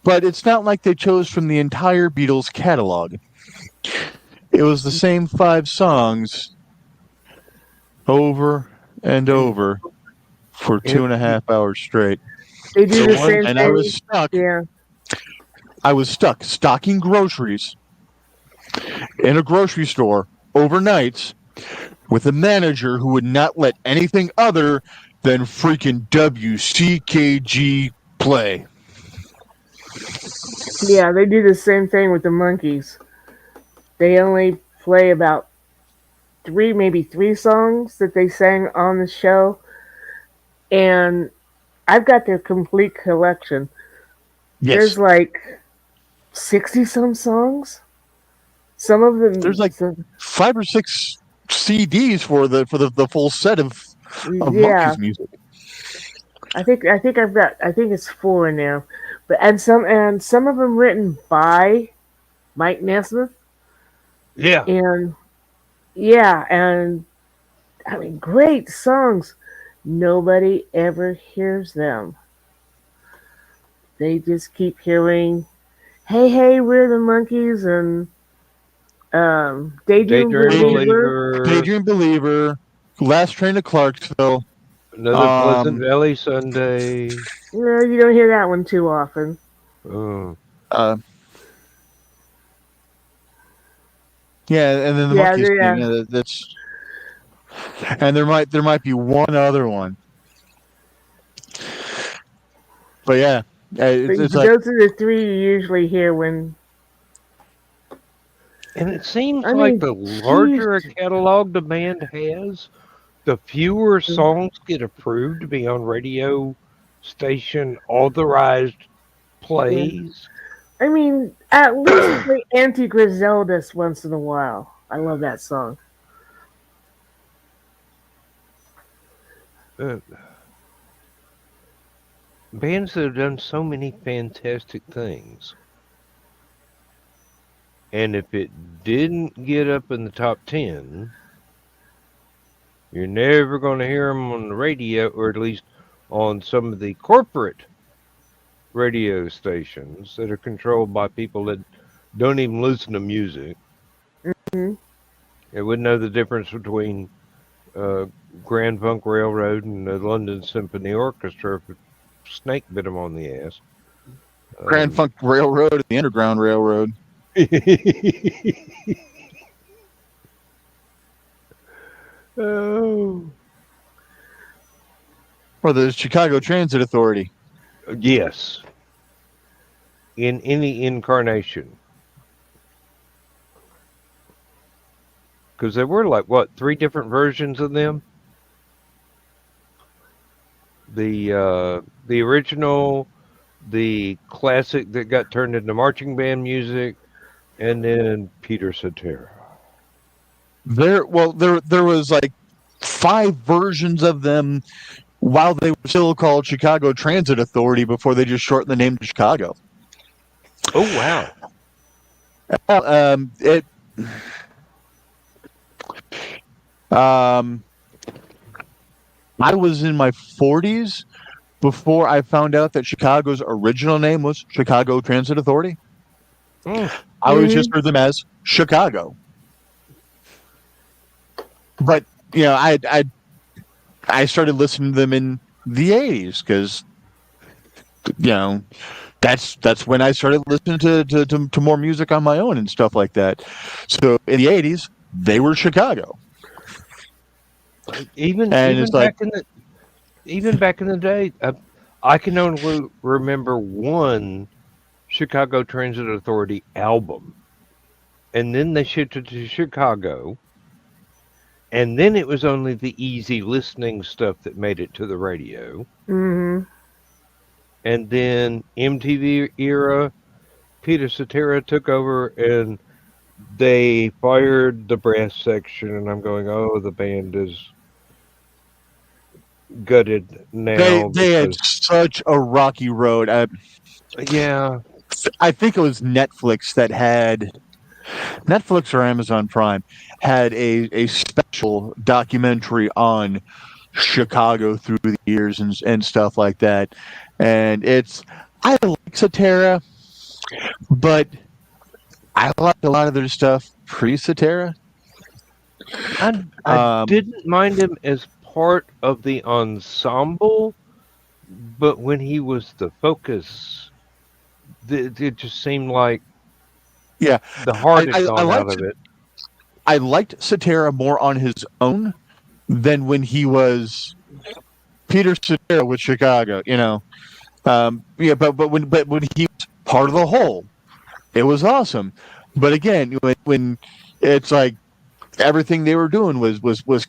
But it's not like they chose from the entire Beatles catalog. It was the same 5 songs over and over for 2.5 hours straight. They do the same And thing. I was stuck. Yeah. I was stuck stocking groceries in a grocery store overnight with a manager who would not let anything other than freaking WCKG play. Yeah, they do the same thing with the Monkees. They only play about 3 songs that they sang on the show. And I've got their complete collection. Yes. There's like 60-some songs. Some of them. There's like 5 or 6 CDs for the full set of of Yeah, Monkey's music. I think it's 4 now, but some of them written by Mike Nesmith, Yeah. and yeah, and I mean great songs. Nobody ever hears them. They just keep hearing, "Hey, hey, we're the monkeys," and Daydream Daydream Believer. Believer. Daydream Believer, Last Train to Clarksville. Another Pleasant Valley Sunday. No, you don't hear that one too often. Oh. Yeah, and then the Yeah, Monkeys thing. yeah. Yeah, that's and there might be one other one, but yeah, it's But like those are the 3 you usually hear when. And it seems I like mean, the geez. larger a catalog the band has, the fewer songs get approved to be on radio station authorized plays. I mean, at least play Anti Griseldus once in a while. I love that song. Uh, bands that have done so many fantastic things. And if it didn't get up in the top 10, you're never going to hear them on the radio, or at least on some of the corporate radio stations that are controlled by people that don't even listen to music. Mm-hmm. They wouldn't know the difference between Grand Funk Railroad and the London Symphony Orchestra if a snake bit them on the ass. Grand Funk Railroad and the Underground Railroad. Oh. Or the Chicago Transit Authority. Yes. In any incarnation. Because there were like, what, 3 different versions of them? The original, the classic that got turned into marching band music, and then Peter Cetera. There was like 5 versions of them while they were still called Chicago Transit Authority before they just shortened the name to Chicago. Oh wow! I was in my 40s before I found out that Chicago's original name was Chicago Transit Authority. I always just heard them as Chicago. But you know, I started listening to them in the 80s because you know that's when I started listening to more music on my own and stuff like that. So in the 80s, they were Chicago. Even back in the day, I can only remember one Chicago Transit Authority album, and then they shifted to Chicago, and then it was only the easy listening stuff that made it to the radio. Mm-hmm. And then MTV era, Peter Cetera took over, and they fired the brass section, and I'm going, oh, the band is gutted now. They had such a rocky road. Yeah. I think it was Netflix or Amazon Prime had a special documentary on Chicago through the years and stuff like that. And I like Cetera, but I like a lot of their stuff pre-Cetera. I didn't mind him as part of the ensemble, but when he was the focus, it just seemed like the heart had gone out of it. I liked Cetera more on his own than when he was Peter Cetera with Chicago. You know, but when he was part of the whole, it was awesome. But again, when it's like everything they were doing was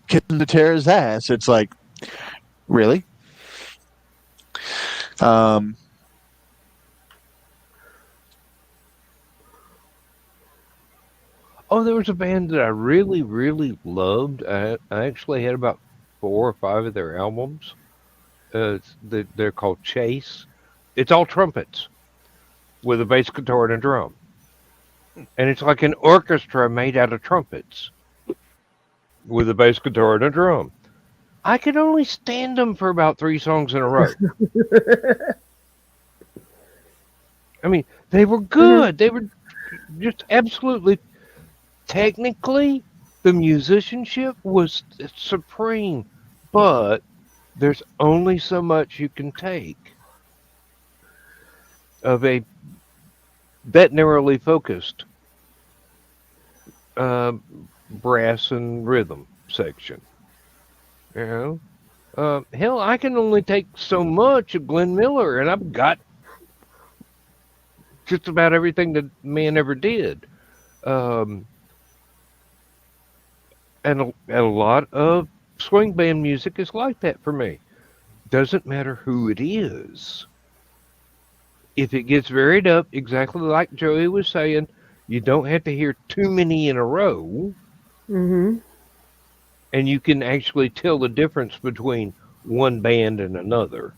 kissing Cetera's ass, it's like, really? Oh, there was a band that I really, really loved. I actually had about 4 or 5 of their albums. They're called Chase. It's all trumpets with a bass guitar and a drum. And it's like an orchestra made out of trumpets with a bass guitar and a drum. I could only stand them for about 3 songs in a row. I mean, they were good. They were just absolutely, technically, the musicianship was supreme, but there's only so much you can take of a that narrowly focused brass and rhythm section. You know, hell, I can only take so much of Glenn Miller, and I've got just about everything that man ever did. And a lot of swing band music is like that for me. Doesn't matter who it is. If it gets varied up, exactly like Joey was saying, you don't have to hear too many in a row. Mm-hmm. And you can actually tell the difference between one band and another.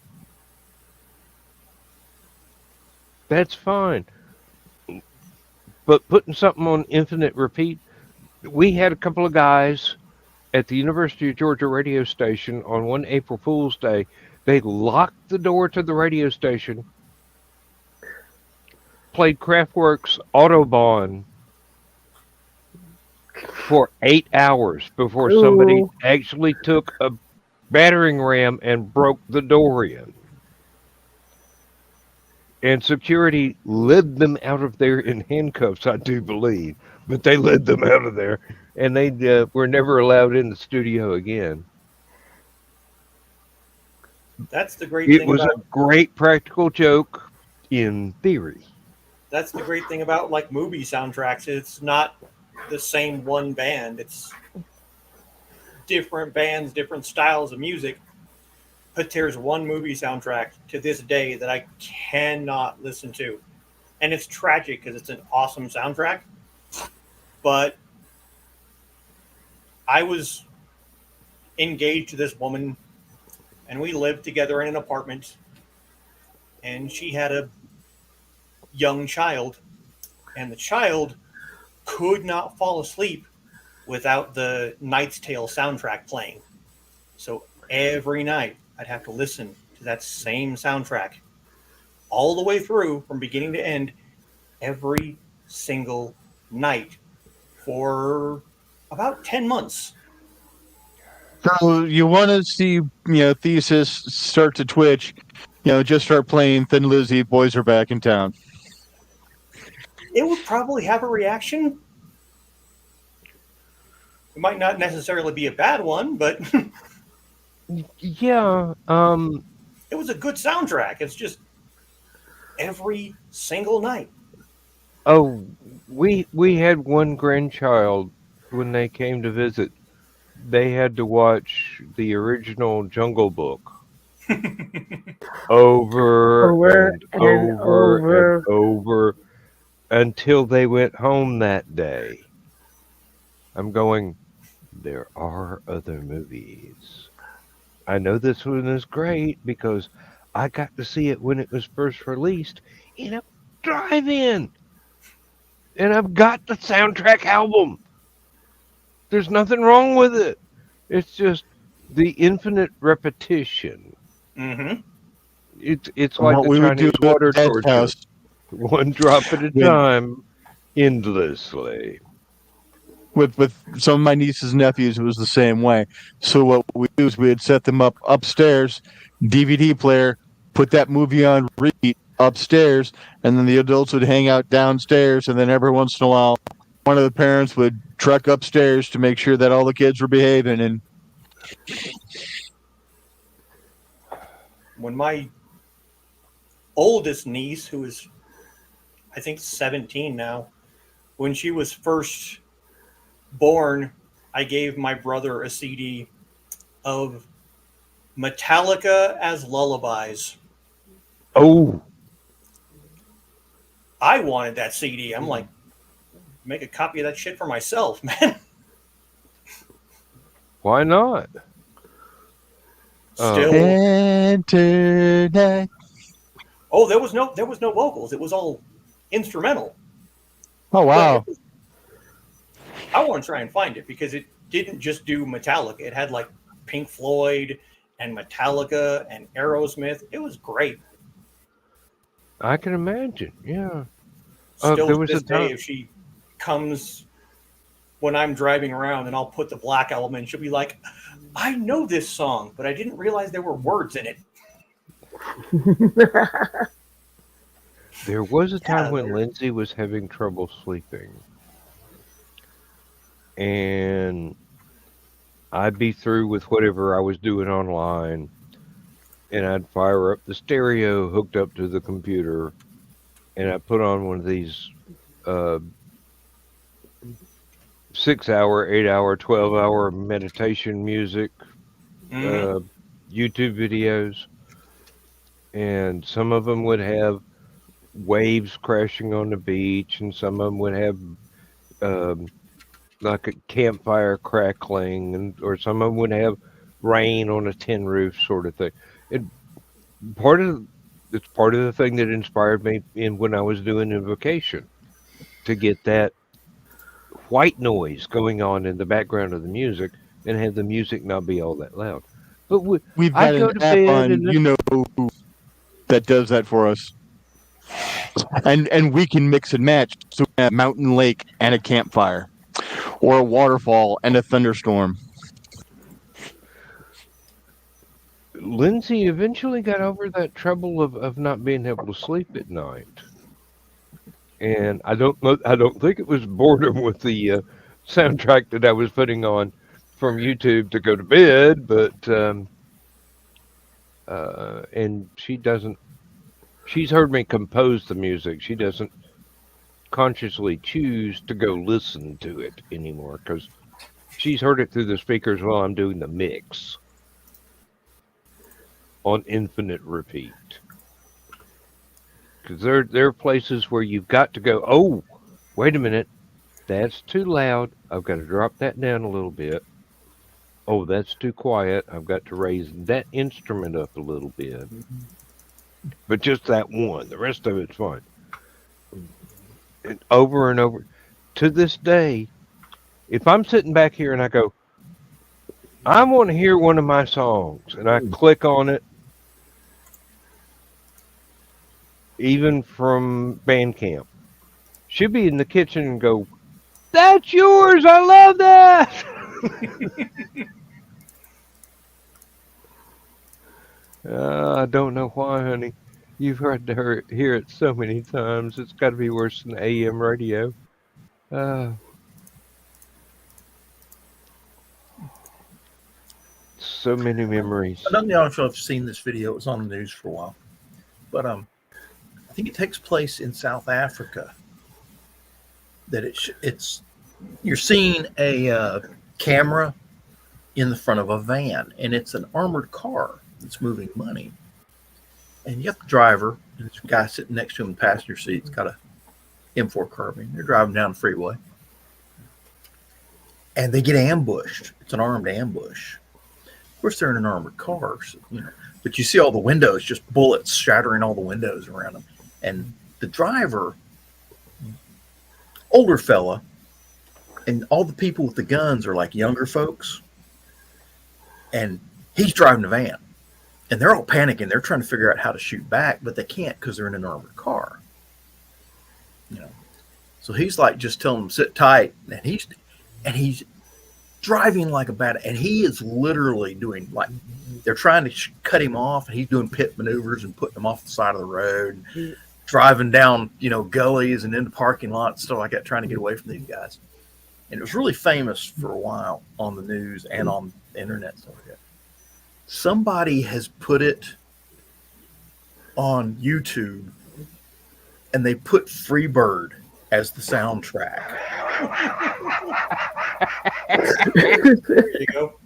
That's fine. But putting something on infinite repeat, we had a couple of guys at the University of Georgia radio station on one April Fool's Day. They locked the door to the radio station, played Kraftwerk's Autobahn for 8 hours before somebody actually took a battering ram and broke the door in. And security led them out of there in handcuffs, I do believe. But they led them out of there, and they were never allowed in the studio again. That's the great thing. It was about, a great practical joke in theory. That's the great thing about like movie soundtracks. It's not the same one band. It's different bands, different styles of music. But there's one movie soundtrack to this day that I cannot listen to. And it's tragic because it's an awesome soundtrack. But I was engaged to this woman, and we lived together in an apartment. And she had a young child, and the child could not fall asleep without the Knight's Tale soundtrack playing. So every night I'd have to listen to that same soundtrack all the way through from beginning to end every single night for about 10 months. So you want to see, Thesis start to twitch, just start playing Thin Lizzy, Boys Are Back in Town. It would probably have a reaction. It might not necessarily be a bad one, but yeah, it was a good soundtrack. It's just every single night. Oh, we had one grandchild when they came to visit. They had to watch the original Jungle Book over and over until they went home that day. I'm going, there are other movies. I know this one is great because I got to see it when it was first released in a drive-in. And I've got the soundtrack album. There's nothing wrong with it. It's just the infinite repetition. Mm-hmm. It's like the Chinese water torture. House. One drop at a time, endlessly. With some of my nieces and nephews, it was the same way. So what we do is we'd set them up upstairs, DVD player, put that movie on repeat upstairs, and then the adults would hang out downstairs, and then every once in a while, one of the parents would trek upstairs to make sure that all the kids were behaving. And when my oldest niece, who is, I think, 17 now, when she was first born, I gave my brother a CD of Metallica as Lullabies. Oh. I wanted that CD. I'm like, make a copy of that shit for myself, man. Why not? Still, Internet. oh, there was no vocals. It was all instrumental. Oh wow. I want to try and find it because it didn't just do Metallica. It had like Pink Floyd and Metallica and Aerosmith. It was great. I can imagine. Yeah. Still there to was this a time- day, if she comes when I'm driving around and I'll put the Black Album in, she'll be like, I know this song, but I didn't realize there were words in it. There was a time Yeah, when Lindsay was having trouble sleeping. And I'd be through with whatever I was doing online, and I'd fire up the stereo hooked up to the computer, and I'd put on one of these 6-hour, 8-hour, 12-hour meditation music YouTube videos, and some of them would have waves crashing on the beach, and some of them would have like a campfire crackling, or some of them would have rain on a tin roof, sort of thing. It's part of the thing that inspired me when I was doing Invocation, to get that white noise going on in the background of the music and have the music not be all that loud. But We've I got go an to app bed on and that does that for us. And we can mix and match. So we have a mountain lake and a campfire, or a waterfall and a thunderstorm. Lindsay eventually got over that trouble of not being able to sleep at night. And I don't think it was boredom with the soundtrack that I was putting on from YouTube to go to bed, but and she's heard me compose the music. She doesn't consciously choose to go listen to it anymore, because she's heard it through the speakers while I'm doing the mix on infinite repeat. Because there are places where you've got to go, oh, wait a minute, that's too loud. I've got to drop that down a little bit. Oh, that's too quiet. I've got to raise that instrument up a little bit. But just that one. The rest of it's fine. And over and over. To this day, if I'm sitting back here and I go, I want to hear one of my songs, and I click on it, even from Bandcamp, she'll be in the kitchen and go, that's yours, I love that. I don't know why, honey. You've heard to hear it so many times. It's got to be worse than AM radio. So many memories. I don't know if you've seen this video. It was on the news for a while. But I think it takes place in South Africa. That it's you're seeing a camera in the front of a van, and it's an armored car that's moving money. And you got the driver, and this guy sitting next to him in the passenger seat. It's got a M4 carbine. They're driving down the freeway, and they get ambushed. It's an armed ambush. Of course, they're in an armored car, so, but you see all the windows, just bullets shattering all the windows around them. And the driver, older fella, and all the people with the guns are like younger folks. And he's driving the van. And they're all panicking. They're trying to figure out how to shoot back, but they can't because they're in an armored car. So he's like just telling them sit tight, and he's driving like a bad, and he is literally doing like they're trying to cut him off, and he's doing pit maneuvers and putting them off the side of the road, driving down gullies and into parking lots, stuff like that, trying to get away from these guys. And it was really famous for a while on the news and on the internet, stuff like that. Somebody has put it on YouTube, and they put Freebird as the soundtrack. There you go.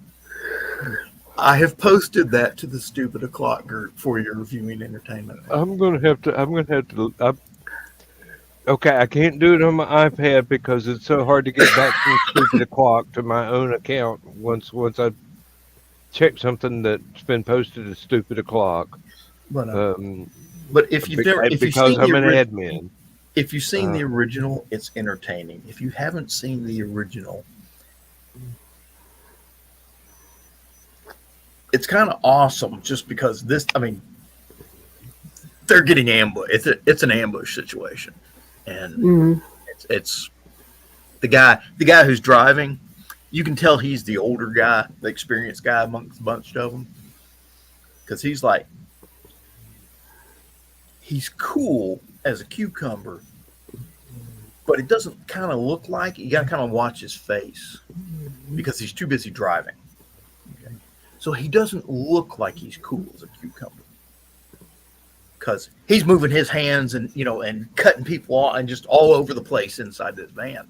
I have posted that to the Stupid O'Clock group for your viewing entertainment. I'm gonna have to. Okay, I can't do it on my iPad because it's so hard to get back from Stupid O'Clock to my own account once I check something that's been posted at stupid o'clock. But Um, if you've never, if you've because seen I'm the an original, admin. if you've seen the original, it's entertaining. If you haven't seen the original, it's kind of awesome. Just because this, I mean, they're getting ambushed. It's an ambush situation, and it's the guy who's driving. You can tell he's the older guy, the experienced guy amongst a bunch of them, because he's cool as a cucumber, but it doesn't kind of look like it. You got to kind of watch his face because he's too busy driving. Okay, so he doesn't look like he's cool as a cucumber, because he's moving his hands and and cutting people off and just all over the place inside this van.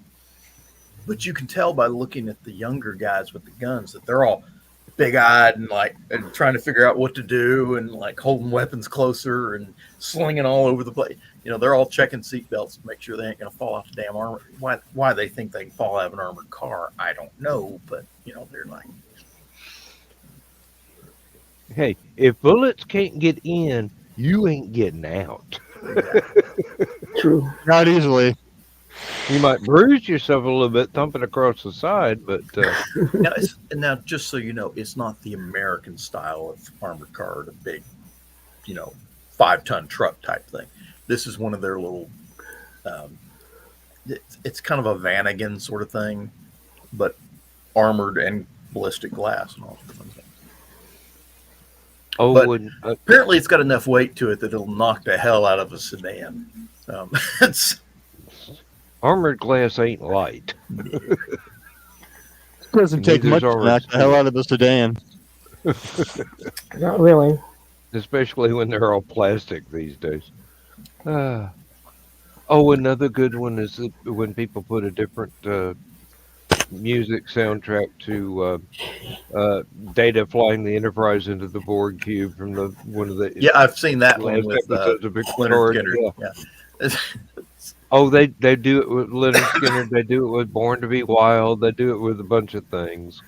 But you can tell by looking at the younger guys with the guns that they're all big-eyed and and trying to figure out what to do and holding weapons closer and slinging all over the place. They're all checking seatbelts to make sure they ain't going to fall off the damn armor. Why they think they can fall out of an armored car, I don't know. But they're like, hey, if bullets can't get in, you ain't getting out. True. Not easily. You might bruise yourself a little bit thumping across the side, but now just so you know, it's not the American style of armored car, the big, 5-ton truck type thing. This is one of their little. It's kind of a Vanagon sort of thing, but armored and ballistic glass and all sorts of things. oh, But apparently, it's got enough weight to it that it'll knock the hell out of a sedan. It's. Armored glass ain't light. It doesn't take Neither's much to ours. knock the hell out of a sedan. Not really. Especially when they're all plastic these days. Another good one is when people put a different music soundtrack to Data flying the Enterprise into the Borg cube from one of the Yeah, I've seen that one last with episodes of Big Leonard Skinner. Skinner. Yeah. Oh, they do it with Leonard Skinner. They do it with Born to Be Wild. They do it with a bunch of things.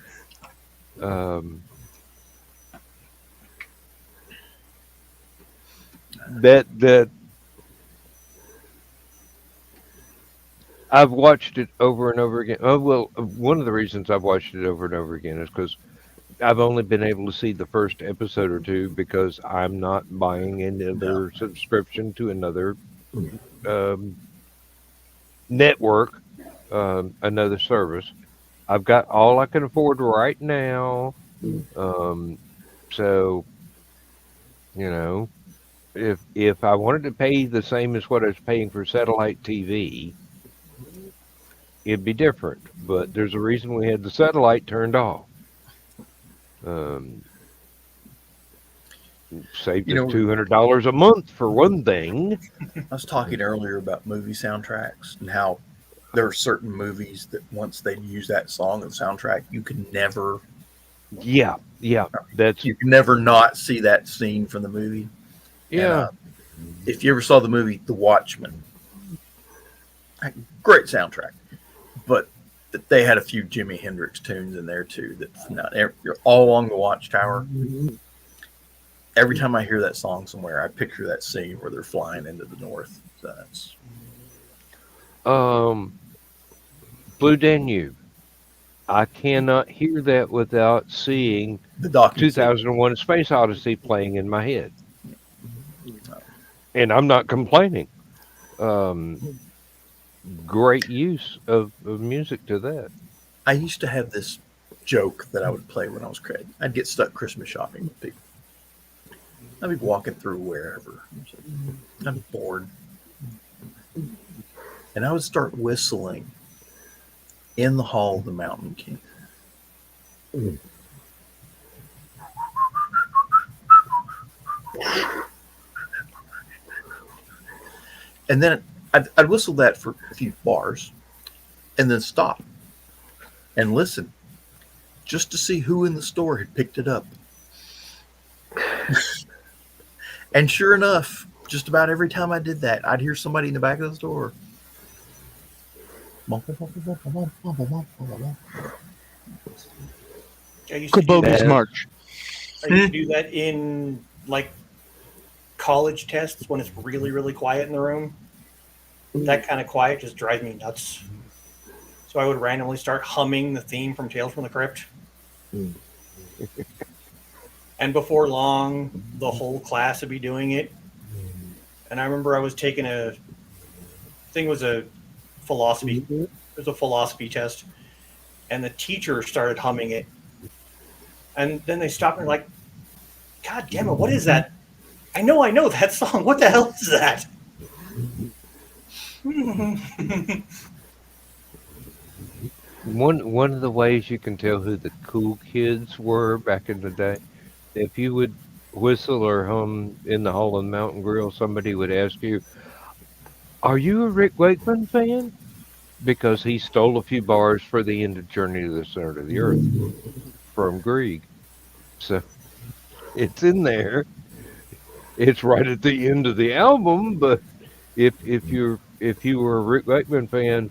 That I've watched it over and over again. Oh well, one of the reasons I've watched it over and over again is because I've only been able to see the first episode or two because I'm not buying another subscription to another network, another service. I've got all I can afford right now. So, if I wanted to pay the same as what I was paying for satellite TV, it'd be different. But there's a reason we had the satellite turned off. Saved us $200 a month for one thing. I was talking earlier about movie soundtracks and how there are certain movies that once they use that song and soundtrack, you can never. Yeah, that's you can never not see that scene from the movie. yeah. And, if you ever saw the movie The Watchmen, great soundtrack, but they had a few Jimi Hendrix tunes in there too. You're all along the Watchtower. Every time I hear that song somewhere, I picture that scene where they're flying into the north. So that's Blue Danube. I cannot hear that without seeing the documentary. 2001: A Space Odyssey playing in my head, and I'm not complaining. Great use of music to that. I used to have this joke that I would play when I was kid. I'd get stuck Christmas shopping with people. I'd be walking through wherever. I'm bored. And I would start whistling In the Hall of the Mountain King. And then I'd whistle that for a few bars and then stop and listen just to see who in the store had picked it up. And sure enough, just about every time I did that, I'd hear somebody in the back of the store. I used to do Bogus that. March. I used to do that in like college tests when it's really, really quiet in the room. That kind of quiet just drives me nuts. So I would randomly start humming the theme from Tales from the Crypt. And before long, the whole class would be doing it. And I remember I was taking a philosophy. It was a philosophy test. And the teacher started humming it. And then they stopped and were like, God damn it, what is that? I know that song. What the hell is that? One of the ways you can tell who the cool kids were back in the day, if you would whistle or hum in the Hall of the Mountain Grill, somebody would ask you, "Are you a Rick Wakeman fan?" Because he stole a few bars for the end of Journey to the Center of the Earth from Grieg. So it's in there. It's right at the end of the album, but if you were a Rick Wakeman fan,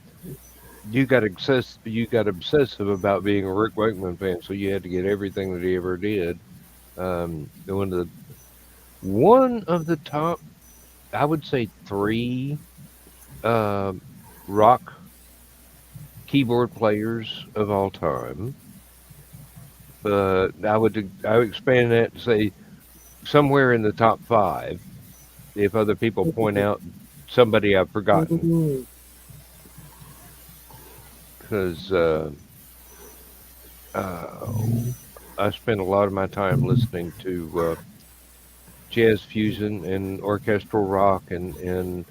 you got obsessive about being a Rick Wakeman fan, so you had to get everything that he ever did. One of the top, I would say 3 rock keyboard players of all time. But I would expand that to say somewhere in the top 5 if other people point out somebody I've forgotten. Because I spent a lot of my time listening to jazz fusion and orchestral rock and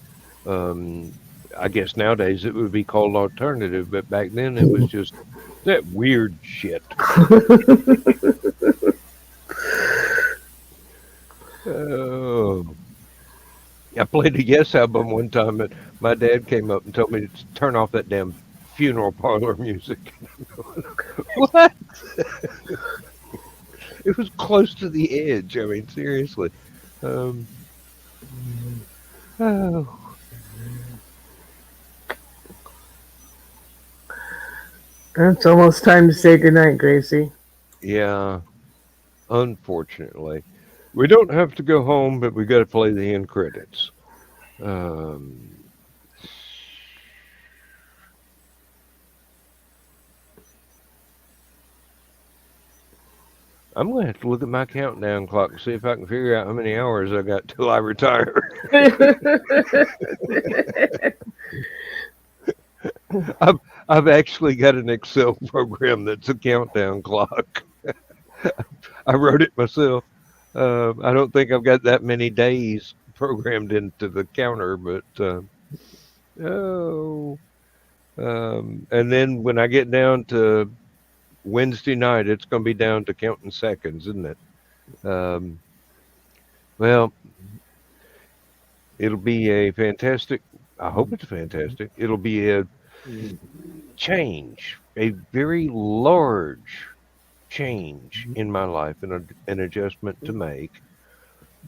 I guess nowadays it would be called alternative, but back then it was just that weird shit. Oh. I played a Yes album one time, and my dad came up and told me to turn off that damn funeral parlor music. What? It was close to the edge. I mean, seriously. Oh. It's almost time to say goodnight, Gracie. Yeah, unfortunately. We don't have to go home, but we got to play the end credits. I'm going to have to look at my countdown clock and see if I can figure out how many hours I got till I retire. I've actually got an Excel program that's a countdown clock. I wrote it myself. I don't think I've got that many days programmed into the counter, but and then when I get down to Wednesday night, it's going to be down to counting seconds, isn't it? Well, it'll be a fantastic. I hope it's fantastic. It'll be a change, a very large change in my life and an adjustment to make.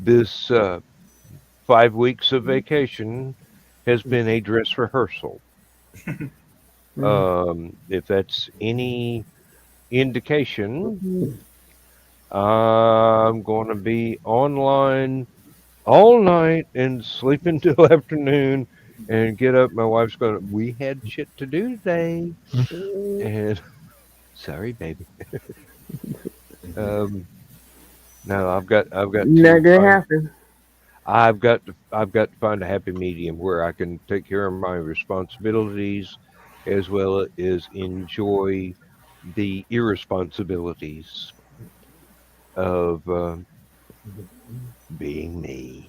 This 5 weeks of vacation has been a dress rehearsal. If that's any indication, I'm going to be online all night and sleep until afternoon and get up. My wife's going to, we had shit to do today. And sorry, baby. No, I've got not gonna happen. I've got to find a happy medium where I can take care of my responsibilities as well as enjoy the irresponsibilities of being me.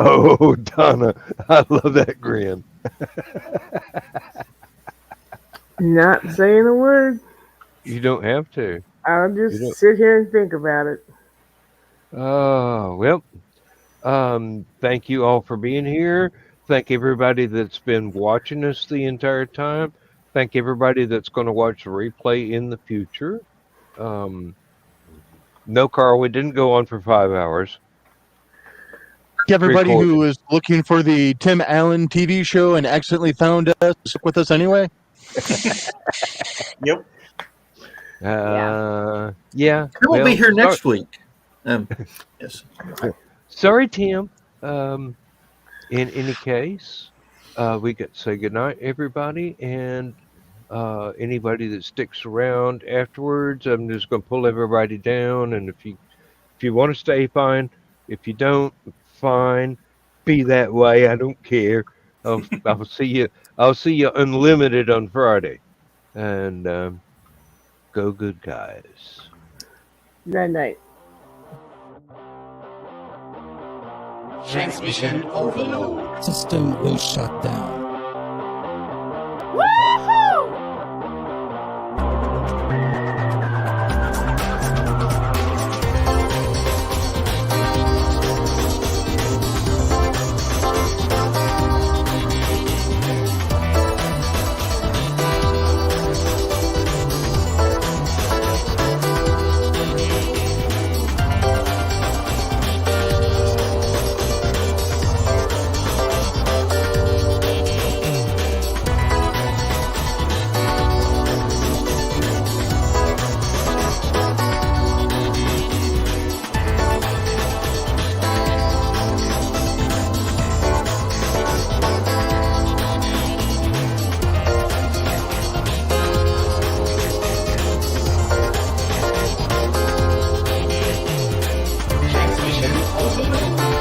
Oh, Donna, I love that grin. Not saying a word. You don't have to. I'll just sit here and think about it. Oh, well, thank you all for being here. Thank everybody that's been watching us the entire time. Thank everybody that's going to watch the replay in the future. No, Carl, we didn't go on for 5 hours. Everybody who was looking for the Tim Allen TV show and accidentally found us, stuck with us anyway. Yep. Yeah. He won't be here sorry- next week. Yes. Sorry, Tim. In any case, we get to say goodnight, everybody, and anybody that sticks around afterwards, I'm just going to pull everybody down. And if you want to stay, fine. If you don't, fine. Be that way. I don't care. I'll see you. I'll see you unlimited on Friday. And go good guys. Night night. Transmission overload. System will shut down.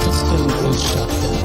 System will shut down. System will shut down.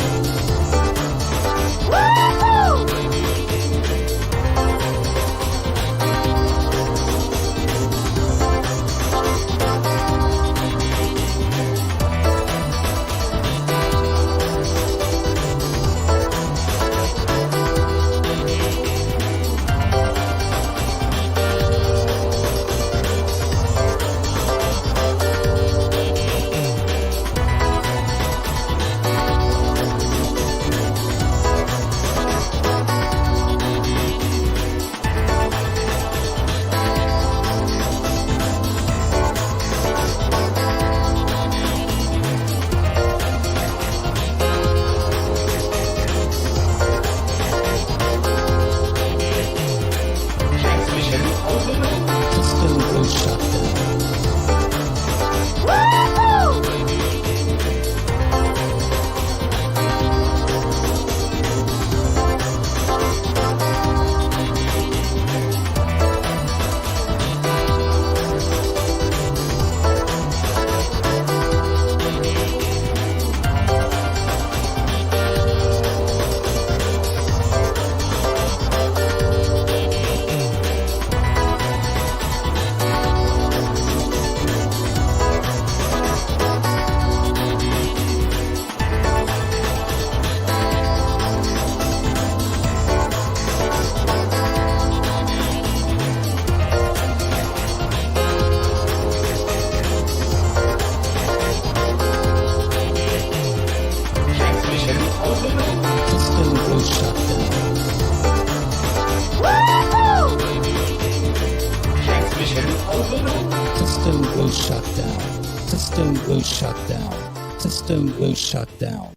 System will shut down. System will shut down. System will shut down. System will shut down.